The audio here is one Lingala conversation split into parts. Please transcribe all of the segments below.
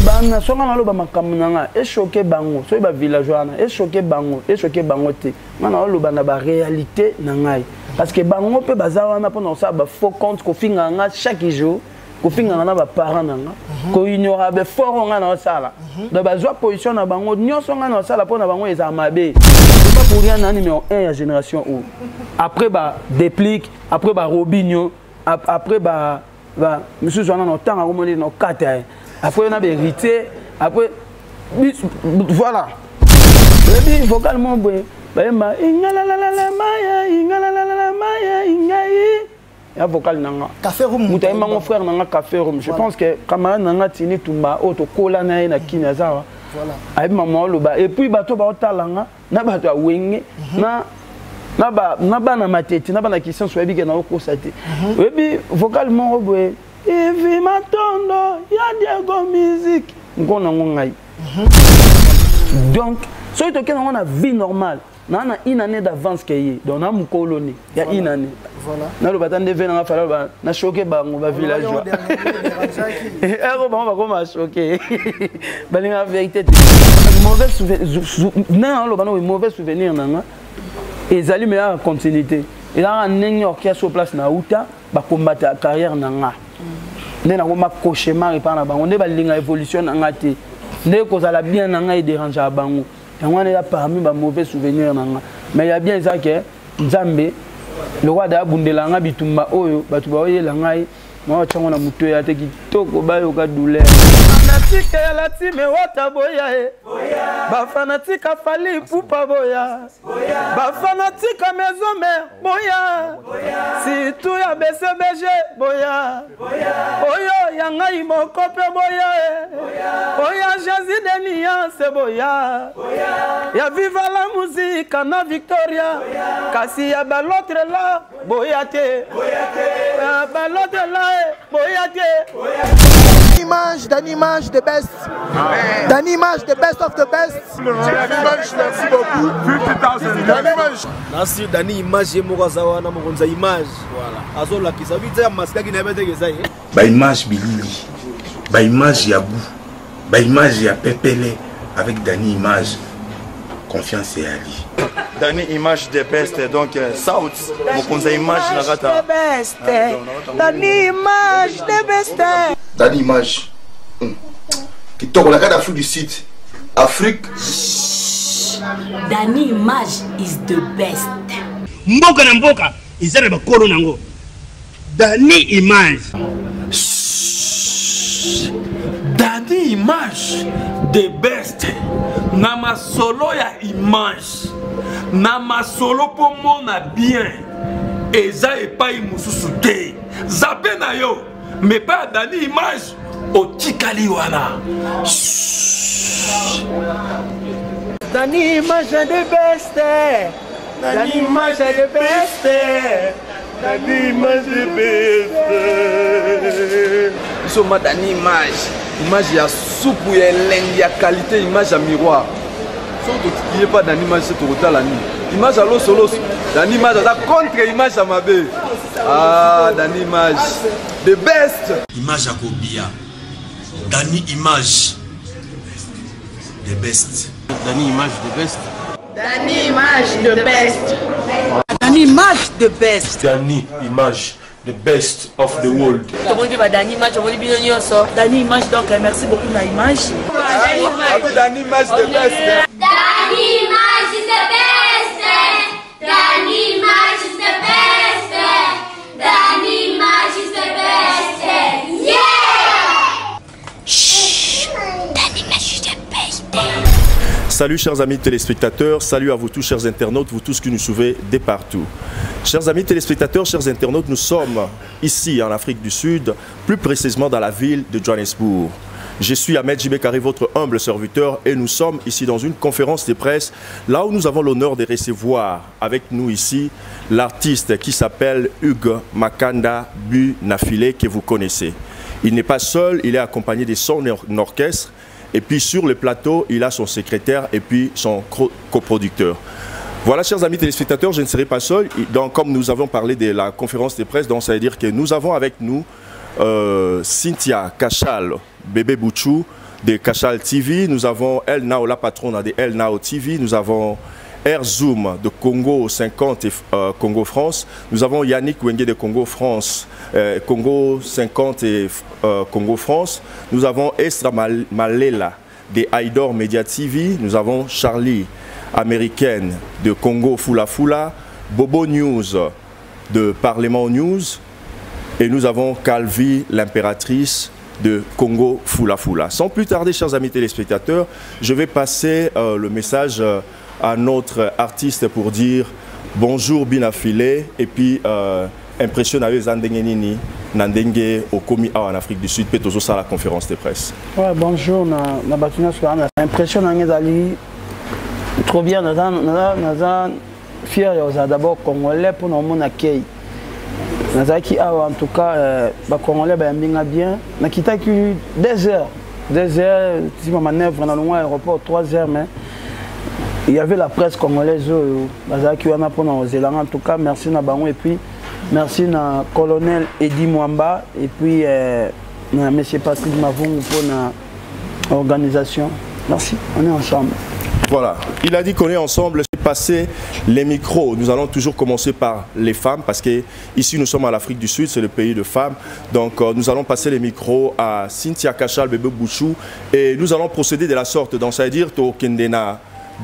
bana songa na loba makamuna e choqué bango so ba villageois na e choqué bango te mana loba na ba réalité na ngai parce que bango pe bazawa na pona ça ba faux compte ko finga nga chaque jour ko finga na ba parents na nga ko ignora be fort nga na sala da ba zo position na bango nyonso nga na sala pona bango eza mabe c'est pas pour rien na numéro 1 ya génération ou après ba déplique après ba Robinho après ba monsieur Joana no tanga ko moni no kata après on a hérité après voilà le vocalement bah ma ingala la maya ingala la maya ingai ya vocal nanga café room mutai mon frère nanga café room je pense que camarade nanga tini tumba auto kola na kina zawa voilà ay maman loba et puis bato ba otalanga na bato awenge na ba na matete na ba na question so ebi ke na okosate ebi vocalement robwe Evi matondo ya Diego musique ngona ngai. Donc so ito kena on a vie normale na une année d'avance que donc na mu colonie ya une année voilà na lo batande vena nga fala ba na choqué ba ngo ba villageois ero ba ko ma choqué ba la vérité mauvais souvenir na lo ba no mauvais souvenir na nga ezali meilleure continuité et là un orchestre sur place na uta ba combattre carrière na nga ne na ma cauchemar par na bango ne ba linga évolution na ngati ne ko za bien na nga dérange à bango yango ne ya parmi ba mauvais souvenir na nga mais ya bien ça que Nzambe le roi da bundela nga bitumba oyo batu ba oyela ngai moi tsango na muto ya te kitoko ba yo ka douleur fanatique ya la time wata boya ba fanatique fali pupa boya ba fanatique maison mère boya si tout ya BCBG boya oyo ya ngai moko pe boya oya jazi de nuance boya ya viva la musique na Victoria kasi ya ba l'autre là boya te ya ba l'autre là boya te image de best. D'une image de best of the best. Merci beaucoup. 50,000. Merci Dani image mokazawa na mokonza image. Voilà. Azola kisabita masika kinabete kezaye. Ba image bilili. Ba image ya bou. Ba image ya pepele avec Dani image. Confiance et Ali. Dani image de best donc South mokonza image na kata. Dani image de best. Dani image. Qui tourne la carte d'Afrique du Sud. Afrique. Dani image is the best. Mboka na mboka izare ba kolo nango. Dani image. Dani image the best. Nama solo ya image. Nama solo pour mona bien. Eza epai mususu te. Zabe na yo. Mais pas Dani image. Otikali wana. Dani image de best. Dani image de best. Dani image de best. Ils ma Dani image. Image ya soupe ya lengi ya qualité image ya miroir. Sauf que tu pas Dani image c'est au la nuit. Image à l'eau solo. Dani image à contre image à ma belle. Ah Dani image. The best. Image à Kobia. Dani image. The best. Dani image the best. Dani image the best. Dani image the best. Dani image the best of the world. Dani image, Dani image donc merci beaucoup na image. Dani image the best. Dani image is the best. Dani image is the best. Dani image is the best. Yeah! Shh. Dani image is the best. Salut chers amis téléspectateurs, salut à vous tous chers internautes, vous tous qui nous suivez de partout. Chers amis téléspectateurs, chers internautes, nous sommes ici en Afrique du Sud, plus précisément dans la ville de Johannesburg. Je suis Ahmed Jibekari, votre humble serviteur, et nous sommes ici dans une conférence de presse, là où nous avons l'honneur de recevoir avec nous ici l'artiste qui s'appelle Hugues Makanda Bunafile, que vous connaissez. Il n'est pas seul, il est accompagné de son orchestre. Et puis sur le plateau, il a son secrétaire et puis son coproducteur. Voilà, chers amis téléspectateurs, je ne serai pas seul. Donc, comme nous avons parlé de la conférence de presse, donc ça veut dire que nous avons avec nous Cynthia Kachal, bébé Bouchou de Kachal TV. Nous avons El Nao, la patronne de El Nao TV. Nous avons Air Zoom de Congo 50 et Congo France. Nous avons Yannick Wenge de Congo France, Congo 50 et Congo France. Nous avons Estra Malela de Aidor Media TV. Nous avons Charlie américaine de Congo Fula Fula, Bobo News de Parlement News. Et nous avons Calvi, l'impératrice de Congo Fula Fula. Sans plus tarder, chers amis téléspectateurs, je vais passer le message à notre artiste pour dire bonjour Binafile et puis impressionne avec Zandengenini, Nandenge au Komi en Afrique du Sud, peut-être aussi à la conférence de presse. Ouais, bonjour, na Batina Soana. Impressionne avec Zali, trop bien, Nazan, fier d'abord Congolais pour nous accueillir. Nazaki en tout cas, les Congolais bien. Na kita que 2 heures, si ma manœuvre dans l'aéroport 3 heures, mais il y avait la presse congolaise, Nazaki wana pour nous Zélande. En tout cas, merci na bango et puis merci na colonel Edi Mwamba et puis na monsieur Patrick Mavung pour la organisation. Merci, on est ensemble. Voilà, il a dit qu'on est ensemble, c'est passer les micros. Nous allons toujours commencer par les femmes parce que ici nous sommes à l'Afrique du Sud, c'est le pays de femmes. Donc nous allons passer les micros à Cynthia Kachal, bébé Bouchou et nous allons procéder de la sorte. Donc ça veut dire to Kendena,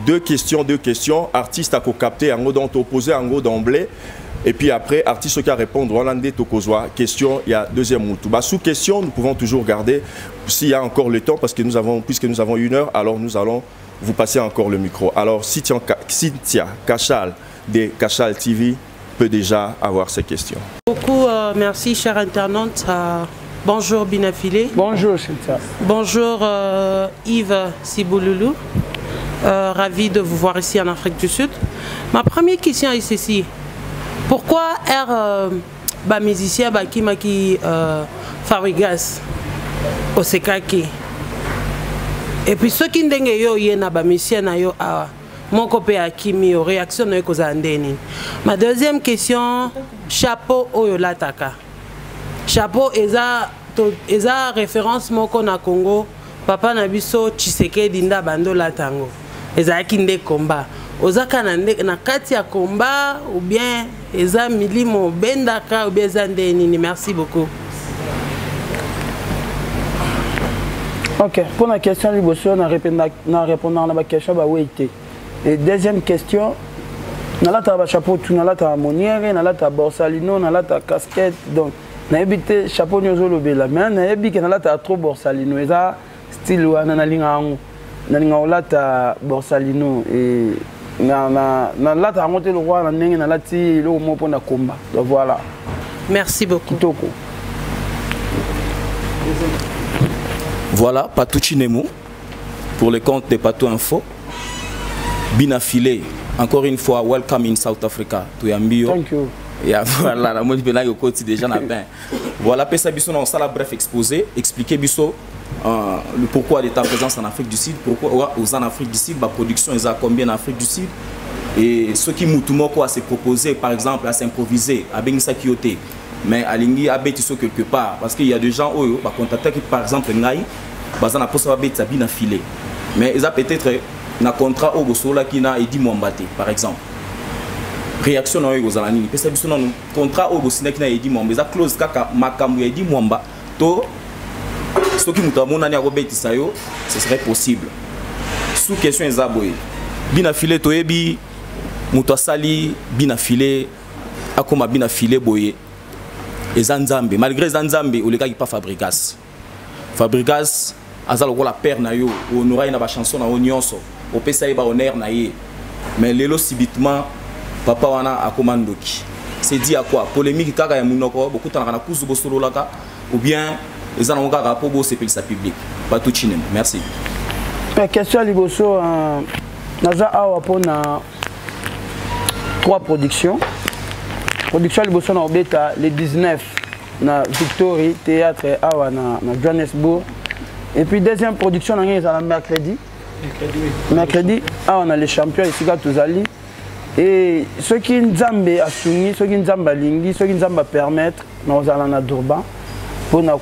deux questions, artiste à co-capter, en gros opposé en gros d'emblée. Et puis après, artiste qui a répondu, Hollandais Tokozwa, question, il y a deuxième moutou. Bah, sous question, nous pouvons toujours garder, s'il y a encore le temps, parce que puisque nous avons 1 heure, alors nous allons vous passer encore le micro. Alors, Cynthia Kachal de Kachal TV peut déjà avoir ces questions. Beaucoup merci, chers internautes. Bonjour Binafile. Bonjour Cynthia. Bonjour Yves Sibouloulou. Ravi de vous voir ici en Afrique du Sud. Ma première question est ceci. Pourquoi musicien qui Farigas au Sekaki? Et puis ceux qui n'ont pas musicien mon copain Akimi réaction ma deuxième question, chapeau Oyolataka. Chapeau eza référence moko na Congo, papa Nabiso Tshisekedi Dinda Bando Latango. Eza kinde combat. Ozaka na kati ya combat ou bien eza milimo bendaka ou bien eza ndenini. Merci beaucoup. Ok, pour la question liboso na répondant à la question ba wéité. Et deuxième question, nalata ba chapeau tout nalata monière, nalata borsalino, nalata casquette donc na ebité chapeau nyozo lobela mais na ebiki nalata trop borsalino eza style wana na linga olata borsalino et na lata monter le roi na ndenge na lati le mo pona combat. Donc voilà. Merci beaucoup. Kitoko. Voilà, Patouchi Nemo pour le compte de Patou Info. Binafile, encore une fois, welcome in South Africa. Thank you. Et voilà, la mode au côté déjà na ben. Voilà, Pessa Bisso dans ça la bref exposé, expliquer Bisso le pourquoi de ta présence en Afrique du Sud, pourquoi aux en Afrique du Sud, ma production est à combien en Afrique du Sud et ce qui moutumoko à se proposer par exemple à s'improviser à Bengisa Kyote. Mais à Lingi, à Bétiso quelque part, parce qu'il y a des gens qui ont contacté par exemple Ngaï, bazana pour ça Bétis bien affilé. Mais ils ont peut-être un contrat au Gosola qui n'a Edi Mwambate par exemple. Réaction aux Gozalani, parce que c'est un contrat au Gosina qui n'a Edi Mwamba. Ils ont clause kaka makamu Edi Mwamba. To ce qui nous a montré à Robert Tissayo, ce serait possible. Sous question ils ont bien affilé toyebi, Moutouasali bien affilé, akoma bien affilé boye. Et Zanzambe, malgré Zanzambe, ou les gars qui pas Fabrigas. Fabrigas, azal la père na yo, ou n'aura une chanson na onionso, au PSA ba honneur na ye. Mais lelo subitement, papa wana a commandoki. C'est dit à quoi? Polémique kaka ya munoko, beaucoup t'en a kuzu bo solo laka, ou bien les en ont kaka pobo c'est sa public. Pas tout chinem. Merci. Question liboso, naza awa pona 3 productions. Production liboso na obeta le 19 na Victory Théâtre awa na Johannesburg. Et puis deuxième production na ngeza na mercredi. Mercredi awa na les champions ici ga tozali. Et ceux qui nzambe asuni, ceux qui nzamba lingi, ceux qui nzamba permettre na ozala na Durban. pour na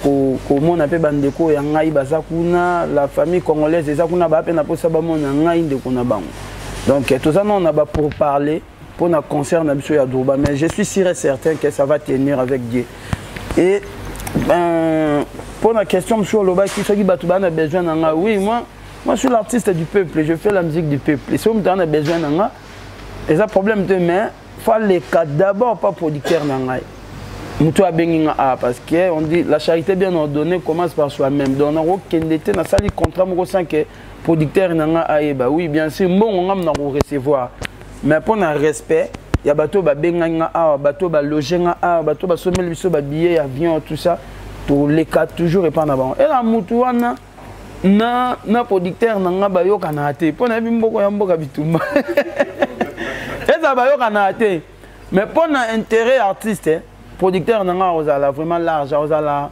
komona pe bandeko ya ngai baza kuna la famille congolaise eza kuna ba pe na posa ba mona ngai ndeko na bango. Donc tout ça on a ba pour parler pour na concert na biso ya Durban, mais je suis sûr et certain que ça va tenir avec Dieu. Et pour la question sur le bas qui soit qui batouba a besoin d'anga, oui, moi je suis l'artiste du peuple, je fais la musique du peuple. Et si on a besoin d'anga, et ça problème de main, faut les cas d'abord pas producteur d'anga. Moutou a benginga parce que on dit la charité bien ordonnée commence par soi-même. Donc on a aucun détail dans ça les contrats moi sens que producteur d'anga aeba. Oui, bien sûr, bon on a recevoir. Mais pour un respect, il y a bateau ba benganga bateau ba logenga bateau ba sommer biso ba billet avion tout ça. Tous les cas toujours et pas en avant. Et la moutouana na producteur nanga bayo kanate. Pour na bimboko ya mboka bituma. Et ça bayo kanate. Mais pour un intérêt artiste, producteur nanga ozala vraiment large, ozala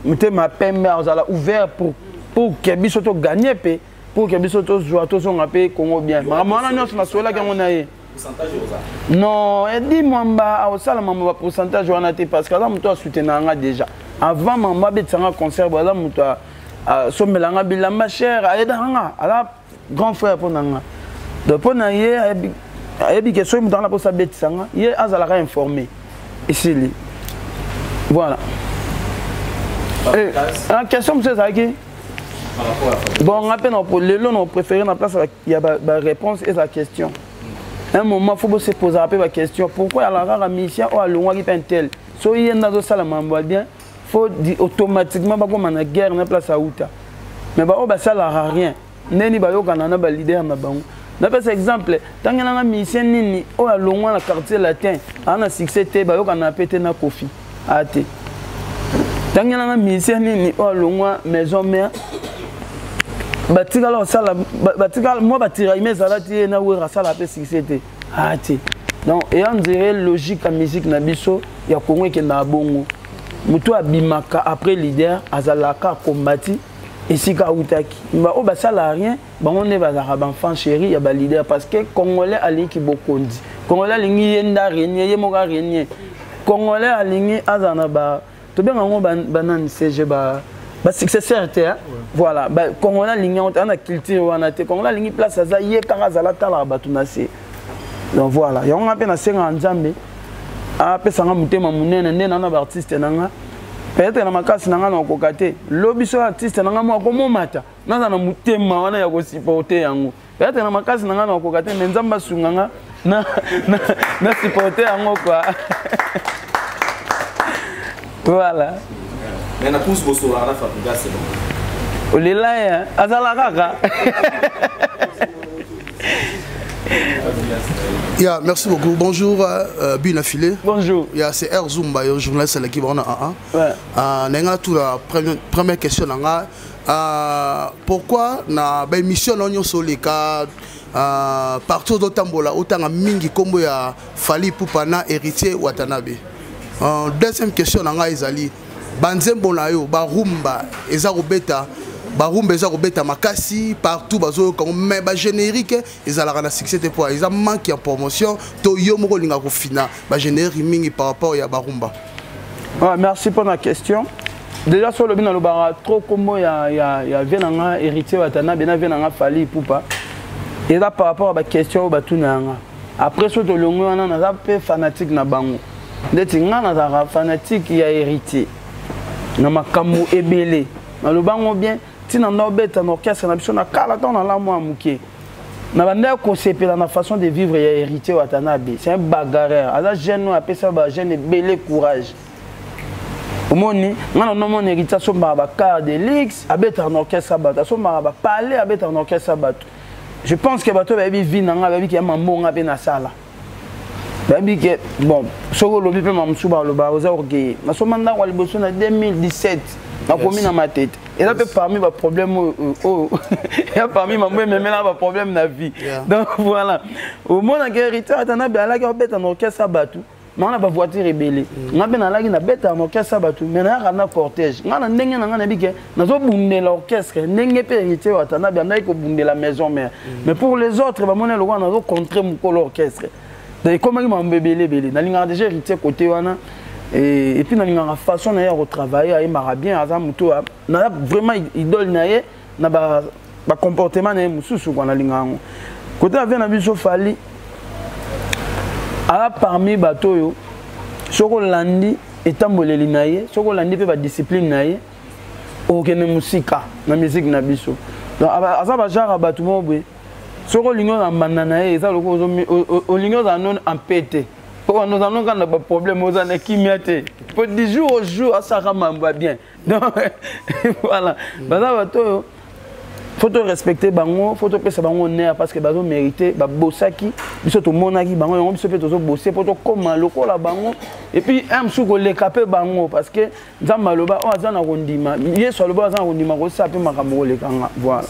mute ma pembe ozala ouvert pour que biso to gagner pe, pour que biso to jouer to son pe Congo bien. Maman na nyos na sola ka mona ye. Non, et dis-moi au salam mon pourcentage on parce que là moi soutenir déjà. Avant maman betanga concert voilà moi somelanga bilamba cher aidanga ala grand frère pour nanga. Donc pour na ye ayebi que so mutanga pour sa betanga ye azala informé. Ici voilà. La question monsieur Zaki. Bon, on appelle les lots on préféré la place il y a la réponse et la question. Un moment, il faut se poser la question. Pourquoi il y a la mission ou la qui est tel? Si il y a un salam bien, il faut automatiquement pas comme une guerre na place à Outa. Mais ça n'a rien. Neni ba yo kana na ba leader na bango. Na par exemple, tant que na mission nini o a longwa na quartier latin, ana succès te ba yo kana pété na Kofi. Ate. Tant que na mission nini o a longwa maison mère. Batikala sala batikala moi batira ime zalati na wera sala pe succès. Ate. Donc et on dirait logique à musique na biso ya Congo ke na bongo. Mutu abimaka après leader azalaka combattre ici ka utaki. Ba o ba sala rien, ba on ne ba za enfant chéri ya ba leader parce que congolais ali ki bokondi. Congolais lingi yenda renier ye moka renier. Congolais alingi azana ba to bien ngo banane CG ba succès certain. Voilà, ba congolais lingi on a culture wana te congolais lingi place za ye ka azala tala ba tunase. Donc voilà, ya on a peine à 50 nzambe. A pesanga mutema munene nde na artiste nanga. Peut-être na makasi nanga na kokate. Lobiso artiste nanga mo ko momata. Naza na mutema wana ya ko supporter yango. Peut-être na makasi nanga na kokate mais nzamba sunganga na supporter yango quoi. Voilà. Mais na pousse bosso na fabrica c'est bon. Olela ya azala kaka. Yeah, merci beaucoup. Bonjour, Bina Filé. Bonjour. Yeah, c'est R Zumba, journaliste à l'équipe. Ouais. La première question. Pourquoi na mission l'onion sur les cas partout d'Otambola, autant à Mingi Kombo ya Fali Poupana, héritier Watanabe. Deuxième question, Izali. Banzembo na yo, Barumba, Ezarobeta. Barumba eza robeta makasi partout bazo comme mais ba générique ezala na succès te pour ils manque en promotion to yo moko linga ko fina ba générique mingi par rapport ya Barumba. Ouais, merci pour la question. Déjà sur le bina lo bara trop comme ya venanga héritier watana bena venanga Fali Poupa. Et là par rapport à la question ba tunanga. Après sur to longo wana na pe fanatique na bango. Ndeti ngana za fanatique ya héritier. Na makambo ebele. Na lo bango bien tina nobeta na orchestre na biso na kala ton na la moi muké na banda ko sepela na façon de vivre ya héritier Watanabe c'est un bagarreur ala jeune no apesa ba jeune belé courage omoni ngana no mon héritier so ba car de lix abeta na orchestre bata so ba parler abeta na orchestre bata je pense que bato ba bi vinanga ba bi ki mambonga pe na sala ba bi que bon soko lobi pe mamsuba lo ba oza orgueil na so manda wa liboso na 2017 na commune na ma tête. Et là, parmi les problèmes, il y a parmi les problèmes de la vie. Donc voilà. Au moment où héritier Watanabe a la bête en orchestre Sabatu, mais on a pas voiture rebelle. On a bien la bête en orchestre Sabatu, mais on a un cortège. On a n'engagé n'engagé dit que nous avons bondé l'orchestre, n'engagé pas héritier Watanabe, on a bondé la maison mère. Mais pour les autres, on a le droit de contrer l'orchestre. Donc comment ils m'ont bébé, on a déjà héritier côté wana. et puis na façon na retravailler à mara bien aza muto na vraiment idole na ye na ba comportement na mususu kwa na lingango côté avec na biso fali ala parmi bato yo soko landi etamboleli na ye soko landi pe ba discipline na ye okene musika na musique na biso donc aza ba genre bato mo boye soko lingo na mbanda na ye eza loko olingo za non empêté pour nous allons quand on a des problèmes aux années qui mettent pour du jour au jour ça va bien donc voilà bato faut te respecter bango faut te pesa bango honneur parce que bazo mériter ba bosaki biso to monaki bango on biso pe to bosser pour to comme loko la bango et puis un suko le capé bango parce que nzamba loba o azana kondima yeso loba azana kondima ko sape makambo le kanga voilà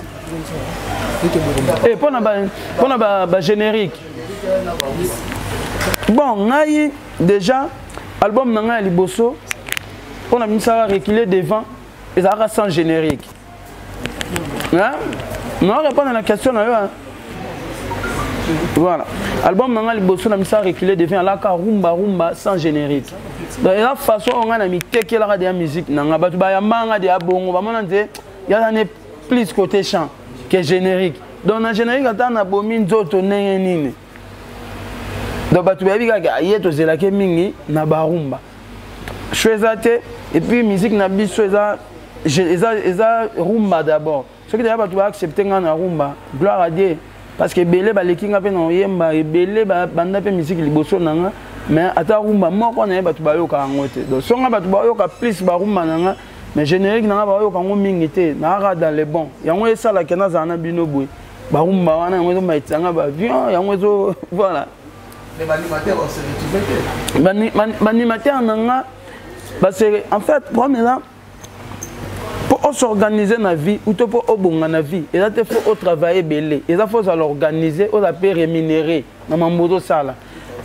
et pour na ba générique bon ngai déjà album nanga liboso on a mis ça reculer devant et ça sans générique. Hein? Non, répondre à la question là. Voilà. Album nanga liboso na mis ça reculer devant la rumba sans générique. Donc la façon on a mis quelque la de musique nanga batu ba ya manga de abongo ba mona nte ya na plus côté chant que générique. Donc na générique atana bomi nzoto nenge nini. Donc batu ba bika yeto zelake mingi na barumba. Choisate et puis musique na biso eza rumba d'abord. Ce qui d'ailleurs tu vas accepter na rumba, gloire à Dieu parce que belé ba lekinga pe na yemba et belé ba banda pe musique liboso nanga mais ata rumba moko na ba tu ba yoka ngote. Donc songa ba tu ba yoka plus ba rumba nanga mais générique nanga ba yoka ngo mingi te na ra dans les bons. Yango esa la kena za na bino boy. Ba rumba wana ngo zo maitanga ba avion yango zo voilà. Les animateurs on se retrouve. Animateur nanga parce que en fait premier là pour s'organiser na vie ou pour obonga na vie et là il faut travailler belé et ça faut l'organiser ou la payer rémunérer na mambodo sala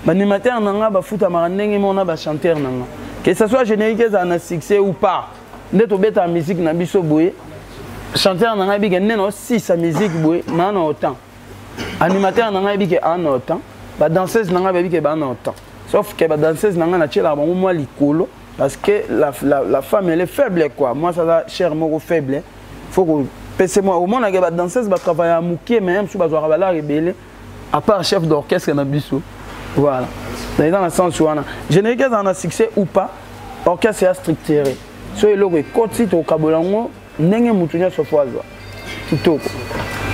animateur nanga ba futa marandenge mona ba chanteur nanga que ça soit générique ça na succès ou pas ndeto beta musique na biso boye chanteur nanga bi genne no 6 sa musique boye na na autant animateur nanga bi ke en autant ba danseuse nanga bi ke ba en autant sauf que ba danseuse nanga na tchela ba moi likolo parce que la femme elle est faible quoi. Moi ça va cher moko faible. Faut que pèse moi au monde que ba danseuse ba travailler à mouké même sous ba zo rabala rebelle à part chef d'orchestre na biso. Voilà. Dans le sens où on a générique dans un succès ou pas orchestre est structuré. So il logo koti to kabolango ndenge mutunya sofoazo. Kitoko.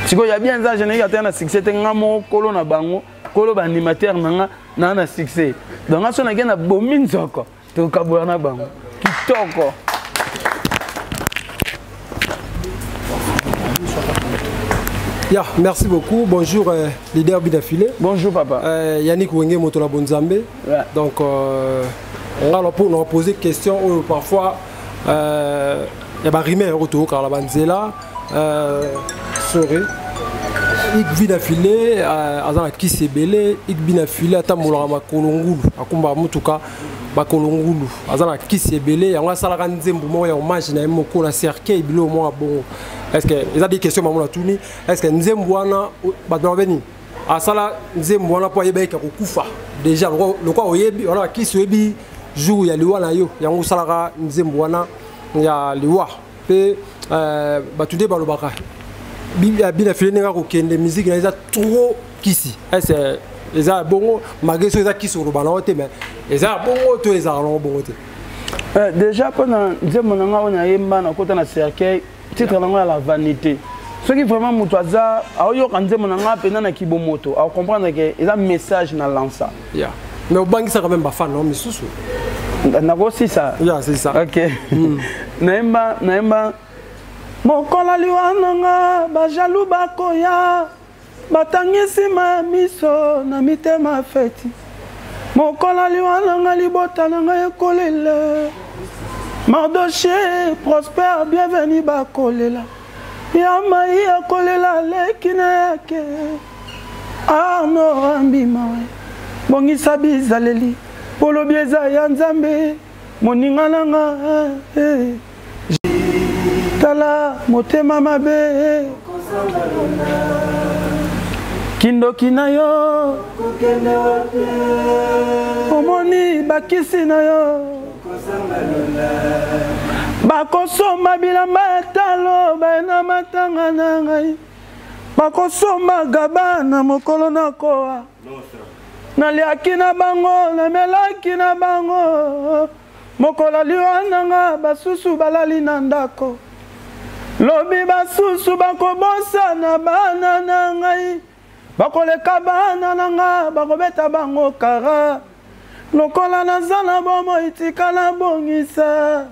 Siko ya bien ça générique atteint un succès ngamo kolo na bango kolo ba animateur nanga na succès. Donc on a gagné bomin zoko. To kabourna bango kitoko. Yeah, merci beaucoup. Bonjour leader Bidafilé. Bonjour papa. Yannick Wenge Motola Bonzambe. Ouais. Donc on va nous poser des questions où parfois il y a des rimes autour car la banzela sorry. Ik Bidafilé azana kisebele ik Bidafilé atambola makolongulu akumba mutuka bakolongulu azana kisebele yango salaka nzembo mo ya hommage na moko na cercueil bilo mo bon est-ce que ils a des questions maman tuni est-ce que nzembo wana bato beni asala nzembo wana po yeba ka kufa déjà le quoi oyebi wana kisebi jour ya liwa na yo yango salaka nzembo wana ya liwa pe batunde balobaka bina filé nga ko kende musique na eza trop kisi est-ce eza bongo malgré so eza kisi ro bana ote mais eza bongo to eza ro bongo te déjà pendant nzembo nanga ona yemba na kota na cercueil titre nanga la vanité ce qui vraiment mutoza ayo kanzembo nanga pena na kibomoto a comprendre que eza message na lança yeah mais au bangi ça quand même ba fan non mais susu na go si ça yeah c'est ça OK naemba mokola liwananga ba jaloux bakoya batangisi ma miso na mitema feti mokola liwananga libota nanga ekolele Mardoché prospère bienvenue bakolela yamai akolela lekina yake Arno ambima bongisa bizaleli polo bieza ya nzambe moninga nanga tala motema mabe kindoki na yo omoni bakisi na yo bakosomba bilamba ya talo baena matanga na ngai bakosomba gabana mokolo nakoa naliaki na bango namelaki na bango mokolo liwa nanga basusu balali na ndako lobi basusu bakobosana bana na ngai bakoleka bana na nga bakobeta bango kara lokola naza na bomo itikala bongisa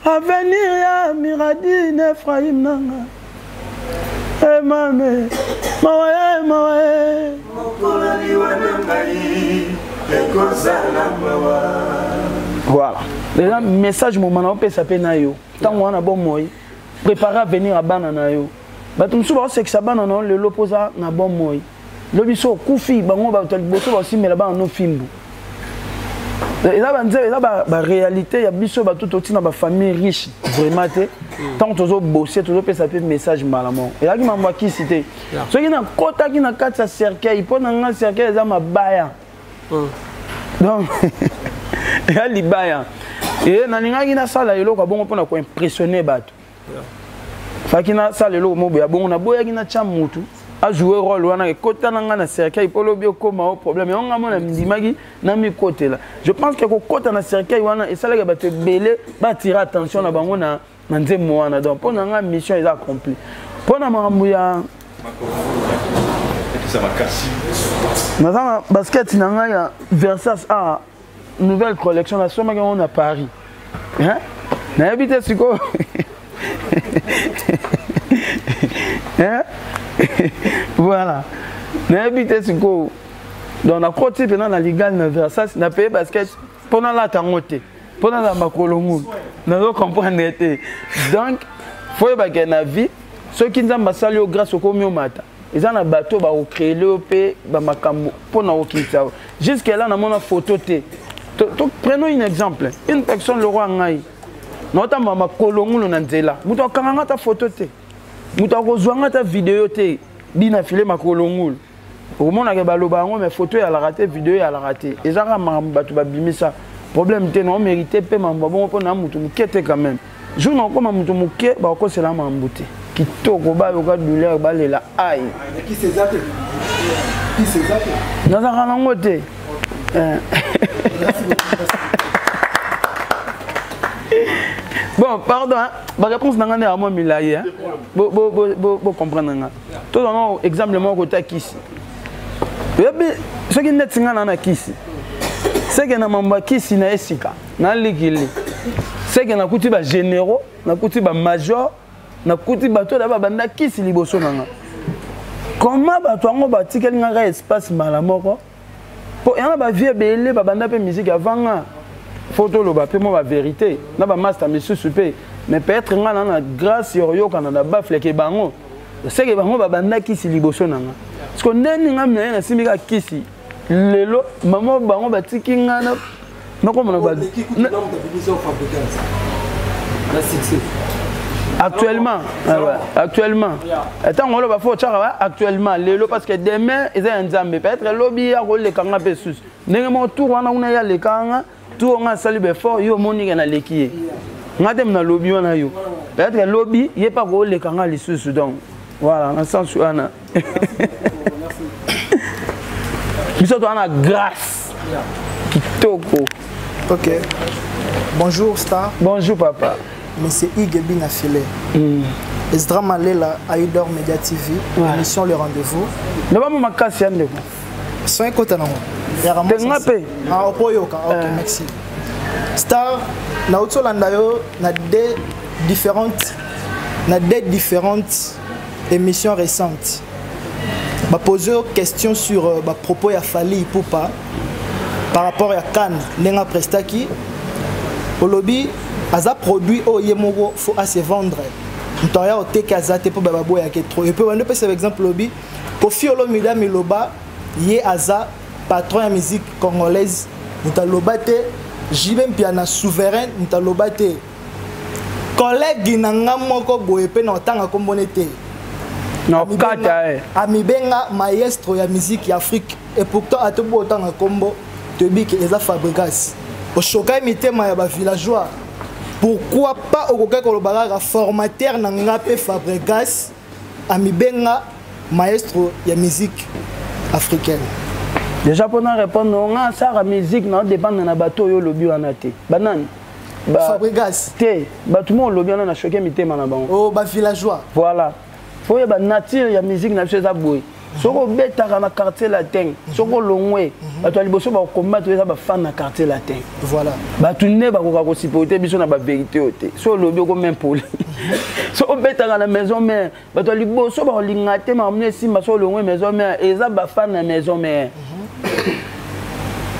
avenir ya Miradine Ephraim nanga mame mawae mawae mokola liwa nangai ekozala mawa. Voilà déjà message moment na opesa pe na yo tango wana bomoi préparer à venir à bana na yo bato musu ba sekisa bana na le lopoza na bomoi lobiso kufi bango ba taliboso ba simela bana no fimbu. Et là, la réalité, il y a biso tout aussi dans ma famille riche, vraiment. Tant que tu as bossé, tu as fait message malamment. Et là, il m'a qui cité. Ceux qui n'ont pas qui n'ont pas de cercueil, ils peuvent un cercueil, ils ont ma baya. Donc, il y a les baya. Et dans les gens qui ça, ils ont bon pour impressionner bateau. Fait qu'il a ça, les gens qui ont bon, on a beau y a chamutu. A jouer rôle wana kota nanga na cercueil polo bio koma au problème on a mona ndimagi na mi côté là je pense que ko kota na cercueil wana et ça là ba te belé ba tirer attention na bango na nzemo wana donc pour nga mission est accomplie pour na mambu ya ça va casser na basket nanga ya Versace a nouvelle collection la somme on a Paris hein na habité siko hein. Voilà. N'habitez ce qu'on dans la côté pendant la Ligue na Versace na payé basket pendant la tangote pendant la makolongu na zo comprendre été donc faut y na vie ceux qui nous basali grâce au commun mata ils ont un bateau ba créer le pe ba makambo pona okita jusque là na mona photo té prenons un exemple une personne le roi ngai notamment makolongu na nzela muto kanga ta photo té muto kozwanga ta vidéo té bina filé makolongul au monde a baloba ngo mais photo ya la raté vidéo ya la raté et ça mamba tu babimisa problème té non mérité pe mamba bon pour na mutu mukete quand même jour non comme mutu muke ba ko c'est la mambuté kitoko ba yo ka douleur ba lela ai qui c'est ça na za kana ngote bon, pardon, ma réponse n'a pas été milaye. Vous comprenez. Tout le monde, exemple, moi, côté Kissi. Ce qui n'est pas Kissi, c'est que na Kissi na Esika, na Ligili. C'est que na kuti ba généraux, na kuti ba major, na kuti ba to d'abord banda Kissi liboso nanga. Comment ba to ngo ba tikeli nga espace malamoko? Pour yana ba vie belé ba banda pe musique avant. Photo le bapé moi la vérité na ba master monsieur super mais peut-être nga na grâce yo kana na ba fleke bango c'est que bango ba banda kisi liboso nanga parce que ndeni nga mna na simika kisi lelo maman bango ba tiki nga na nako mona ba actuellement actuellement attends on va faut tchara actuellement lelo parce que demain ils ont nzambe peut-être lobby ya ko le kanga pesus ndenge mo tour wana una ya le kanga tout on a salué fort yo moni na lekié ngate na lobby wana yo peut-être lobby yé pas ko le kanga li susu donc voilà en sens ana biso to ana grâce kitoko. OK, bonjour Star. Bonjour papa. Monsieur Hugues Binafile. Esdra Malela Aïdor Media TV, émission Le Rendez-vous. Ne pas me casser un de Soin côté non. Ah opoyoka. OK, merci. Star na Otolanda yo na des différentes émissions récentes. Ba poser questions sur ba propos ya Fally Ipupa par rapport à Cannes Nenga Prestaki au lobby aza produit au yemoko faut à se vendre ntoya oteke azate po bababo ya ketro et puis on peut par exemple lobby Kofi Olomide Miloba ye aza patron ya musique congolaise ntaloba te Jibem Piana souverain ntaloba te collègue nanga moko boye pe na tanga kombonete no kata amibenga maestro ya musique ya Afrique et pourtant atobo tanga kombo Tobi que eza Fabregas au choka mitema ya ba villageois. Pourquoi pas au koka kolobaka formateur na ngape Fabregas amibenga maestro ya musique africaine. Déjà pour nous répondre, on a ça la musique non dépend de na bateau yo lobi wana te. Banane. Fabregas. Te, tout le monde lobi wana na choqué mitema na bango. Oh ba villageois. Voilà. Faut y ba nature ya musique na chose aboy. Soko betaka na quartier latin, soko longwe, bato liboso ba combattre eza ba fan na quartier latin. Voilà. Bato ne ba ko supporter biso na ba vérité ote. So lobi ko même poli. Soko betaka na maison mère, bato liboso ba lingate ma omne simba so longwe maison mère, eza ba fan na maison mère.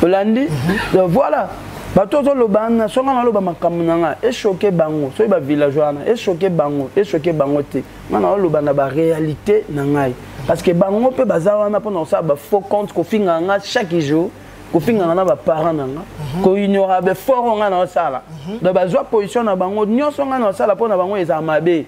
Olandi. Donc voilà. Bato zo lobana, songa na loba makamunanga, e choqué bango, so ba villageois na, e choqué bango te. Mana loba na ba réalité na ngai. Parce que bango pe bazawa na pona ça ba faux compte ko finga nga chaque jour, ko finga na ba parents nanga, ko ignora be fort nga na sala. Donc bazwa position na bango nyonso nga na sala pona bango eza mabe.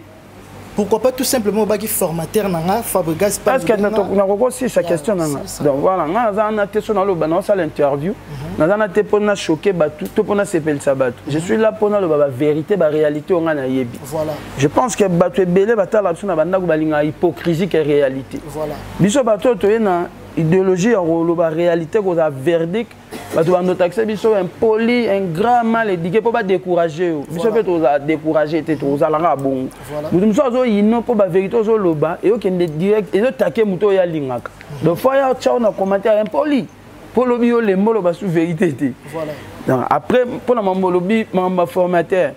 Pourquoi pas tout simplement baki formateur nanga Fabregas parce que na aussi sa question nanga. Donc voilà, nga za na te so na loba na sala interview. Nazana te pona choqué batu, to pona sepel sabat. Je suis là pour la vérité, la réalité on a yebi. Voilà. Je pense que batu belé bata la na banda ko balinga hypocrisie et réalité. Voilà. Biso batu to na idéologie en la réalité ko za verdict, batu ba notaxé biso impoli, ingrat, mal éduqué pour pas décourager. Biso fait to za décourager te to za langa bon. Voilà. Nous so zo ino pour ba vérité zo loba et o kende direct et zo taquer muto ya lingaka. Donc faut ya tchao na commentaire impoli. Pour le bio, les mots sont sous vérité. Voilà. Donc, après, pour le molobi, mon formateur,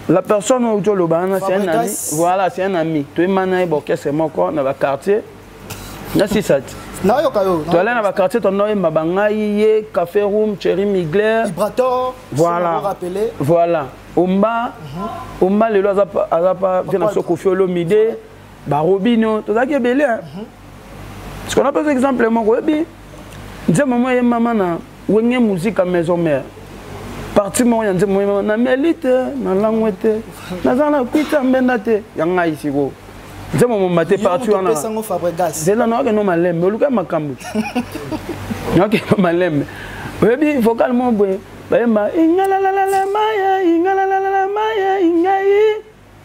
la personne où tu le c'est un ami. Voilà, c'est un ami. Tu es mané, c'est mon corps, dans le quartier. Là, c'est ça. Tu es allé dans le quartier, tu as Mabangaï, Café Room, Cherry Migler. Vibrator. Voilà. Voilà. Omba, le lois a pas bien à Sokofiolo Mide, Barobino, tout ça qui est belé. Ce qu'on a par exemple, mon Webi. Nze maman et maman na wenge musique à maison mère. Parti mo ya nze maman na melite na langwete. Na zana kuita mbendate yanga isiko. Nze maman mate parti wana. Zela na ke no malembe luka makambu. Na ke no malembe. Webi vocalement boy. Ba ma ingala la la maya ingala la la maya ingai.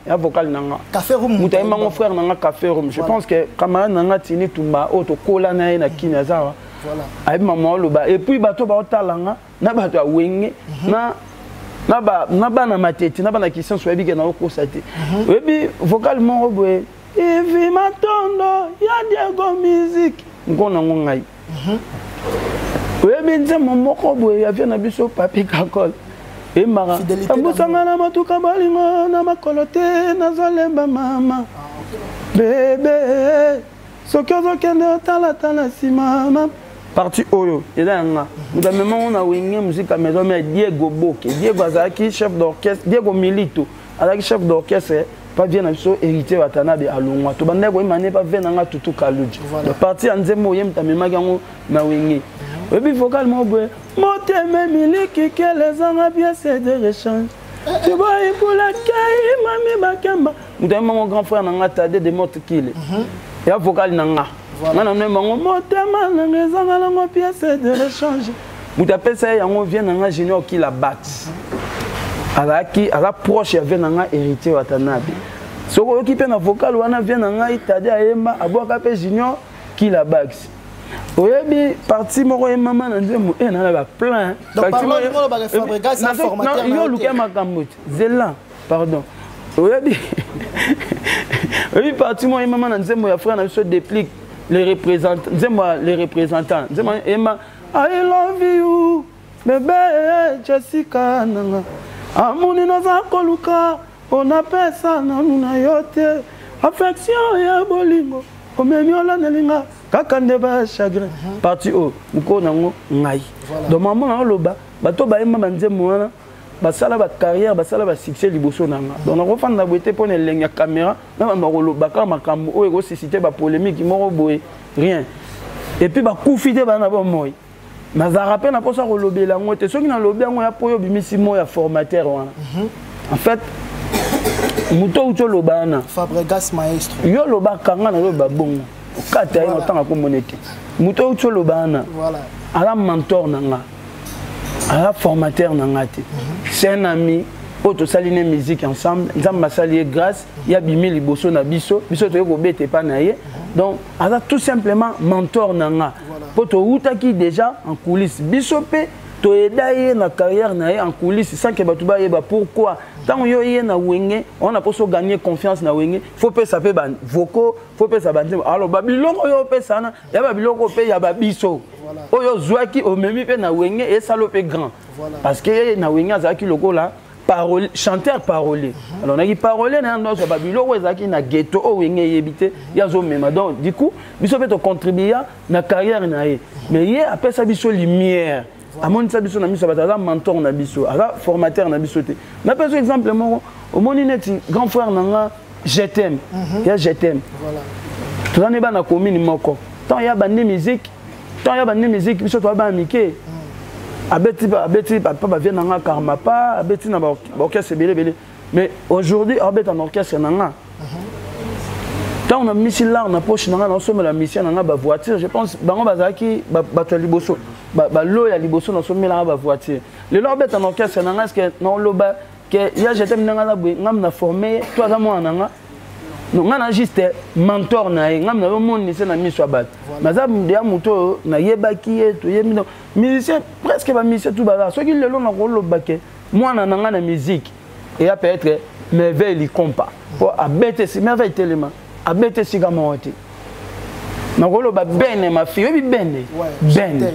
Ya vocal nanga. Café room. Mutai mon frère nanga café room. Je pense que camarade nanga tini tumba auto kola na na kinazawa. Voilà. Maman loba et puis bato ba otalanga na bato wenge na ba na matete na ba na question so ebike na okosate. Webi vocalement robwe evi matondo ya Diego musique ngona ngai. Webi nze momoko boye ya vient na biso papi kakol. E mara ambusanga na matuka balingo na makolote na zalemba mama. Bébé sokozo kende tala sima. Parti Oyo, et là, on a une musique à maison, mais Diego Boke, Diego Azaki, chef d'orchestre, Diego Milito, Azaki, chef d'orchestre, pas bien hérité Watanabe à Longwa. Tout le monde n'est pas venu à tout Kaluji. Le parti en Zemo, Yem Tamimagamo, Nawingi. Et puis, vocalement, Moteme Miliki, que les gens ont bien cédé de rechange. Tu vois, pour la caille, Mami Bakamba. Nous avons mon grand frère, on a tardé de mots qu'il est. Et à vocal, Nanga. Voilà. Vous appelez ça, on vient dans junior qui la bat. À la proche, il y avait un héritier Watanabe. Si vous occupez un vocal, on vient dans un itadé à Emma, à boire un junior qui la bat. Vous avez parti, moi et maman, on a plein. Donc, parlons de Fabregas, c'est un formateur. Non, il y a Makambout. Zélan, pardon. Vous avez parti, moi et maman, on a frère, on se déplique. Les représentants, dis-moi les représentants, dis-moi Emma, I love you, bébé Jessica, nana, amuni naza koluka, on appelle ça nanuna yote, affection ya bolingo, omemiola nelinga, kakande ba chagrin, parti o, muko nango ngai. Donc maman na loba, bato ba Emma manze mwana, basala ba carrière, basala ba succès liboso nanga. Donc on va faire boité pour les lignes caméra, na ba loba ka makambo o ego susciter ba polémique moko boye, rien. Et puis ba koufide ba na ba moy. Mais ça rappelle na posa ko lobela ngote, ceux qui na lobé ngo ya poyo bimisi moya formateur wana. En fait, muto uto lobana Fabregas maestro. Yo loba kanga na loba bongo. Kata yo tanga ko monete. Muto uto lobana. Voilà. Ala mentor nanga. un formateur nangati. C'est un ami. Auto saline musique ensemble. Nous avons salié grâce. Il y a bimi liboso na biso. Biso to ko bete pa na ye. Donc, ala tout simplement mentor nanga. Poto uta qui déjà en coulisses. Biso pe to edaye na carrière na ye en coulisses sans que batuba yeba pourquoi. Tant yo ye na wenge, on a pour gagner confiance na wenge. Faut pe ça pe ban vocaux, faut pe ça ban. Alors babilongo yo pe sana, ya babilongo pe ya babiso. Oyo zwaki o memi pe na wenge et salope grand. Parce que na wenge azaki loko là. Parole, chanteur parolier. Alors on a dit parolier dans ce Babylone, on a dit na ghetto, on a évité, il y a même. Donc du coup, biso peut contribuer à la carrière nae. Mais hier après ça biso lumière. À mon ça biso na biso bataza mentor na biso, ala formateur na biso té. Na par exemple au moninet grand frère nanga je t'aime. Ya je t'aime. Voilà. Tu n'es pas na commune moko. Tant il y a bande musique, biso to ba mike. Abeti papa vient dans karma pas abeti na orchestre belé mais aujourd'hui abeti en orchestre nanga tant on a mis là on a poche nanga on somme la mission nanga ba voiture je pense bango bazaki ba liboso ba lo ya liboso on somme là ba voiture le lo abeti en orchestre nanga est-ce que non loba que ya j'étais nanga na ngam na formé toi à moi nanga non on a juste mentor na ngam na monde ni na miso bat naza ndia muto na yebaki eto yemi musicien presque ba musicien tout bala ceux qui le long na rolo baké moi na nanga na musique et peut être merveille li compa pour abete si merveille tellement abete si gamote na rolo ba bene ma fille oui bene bene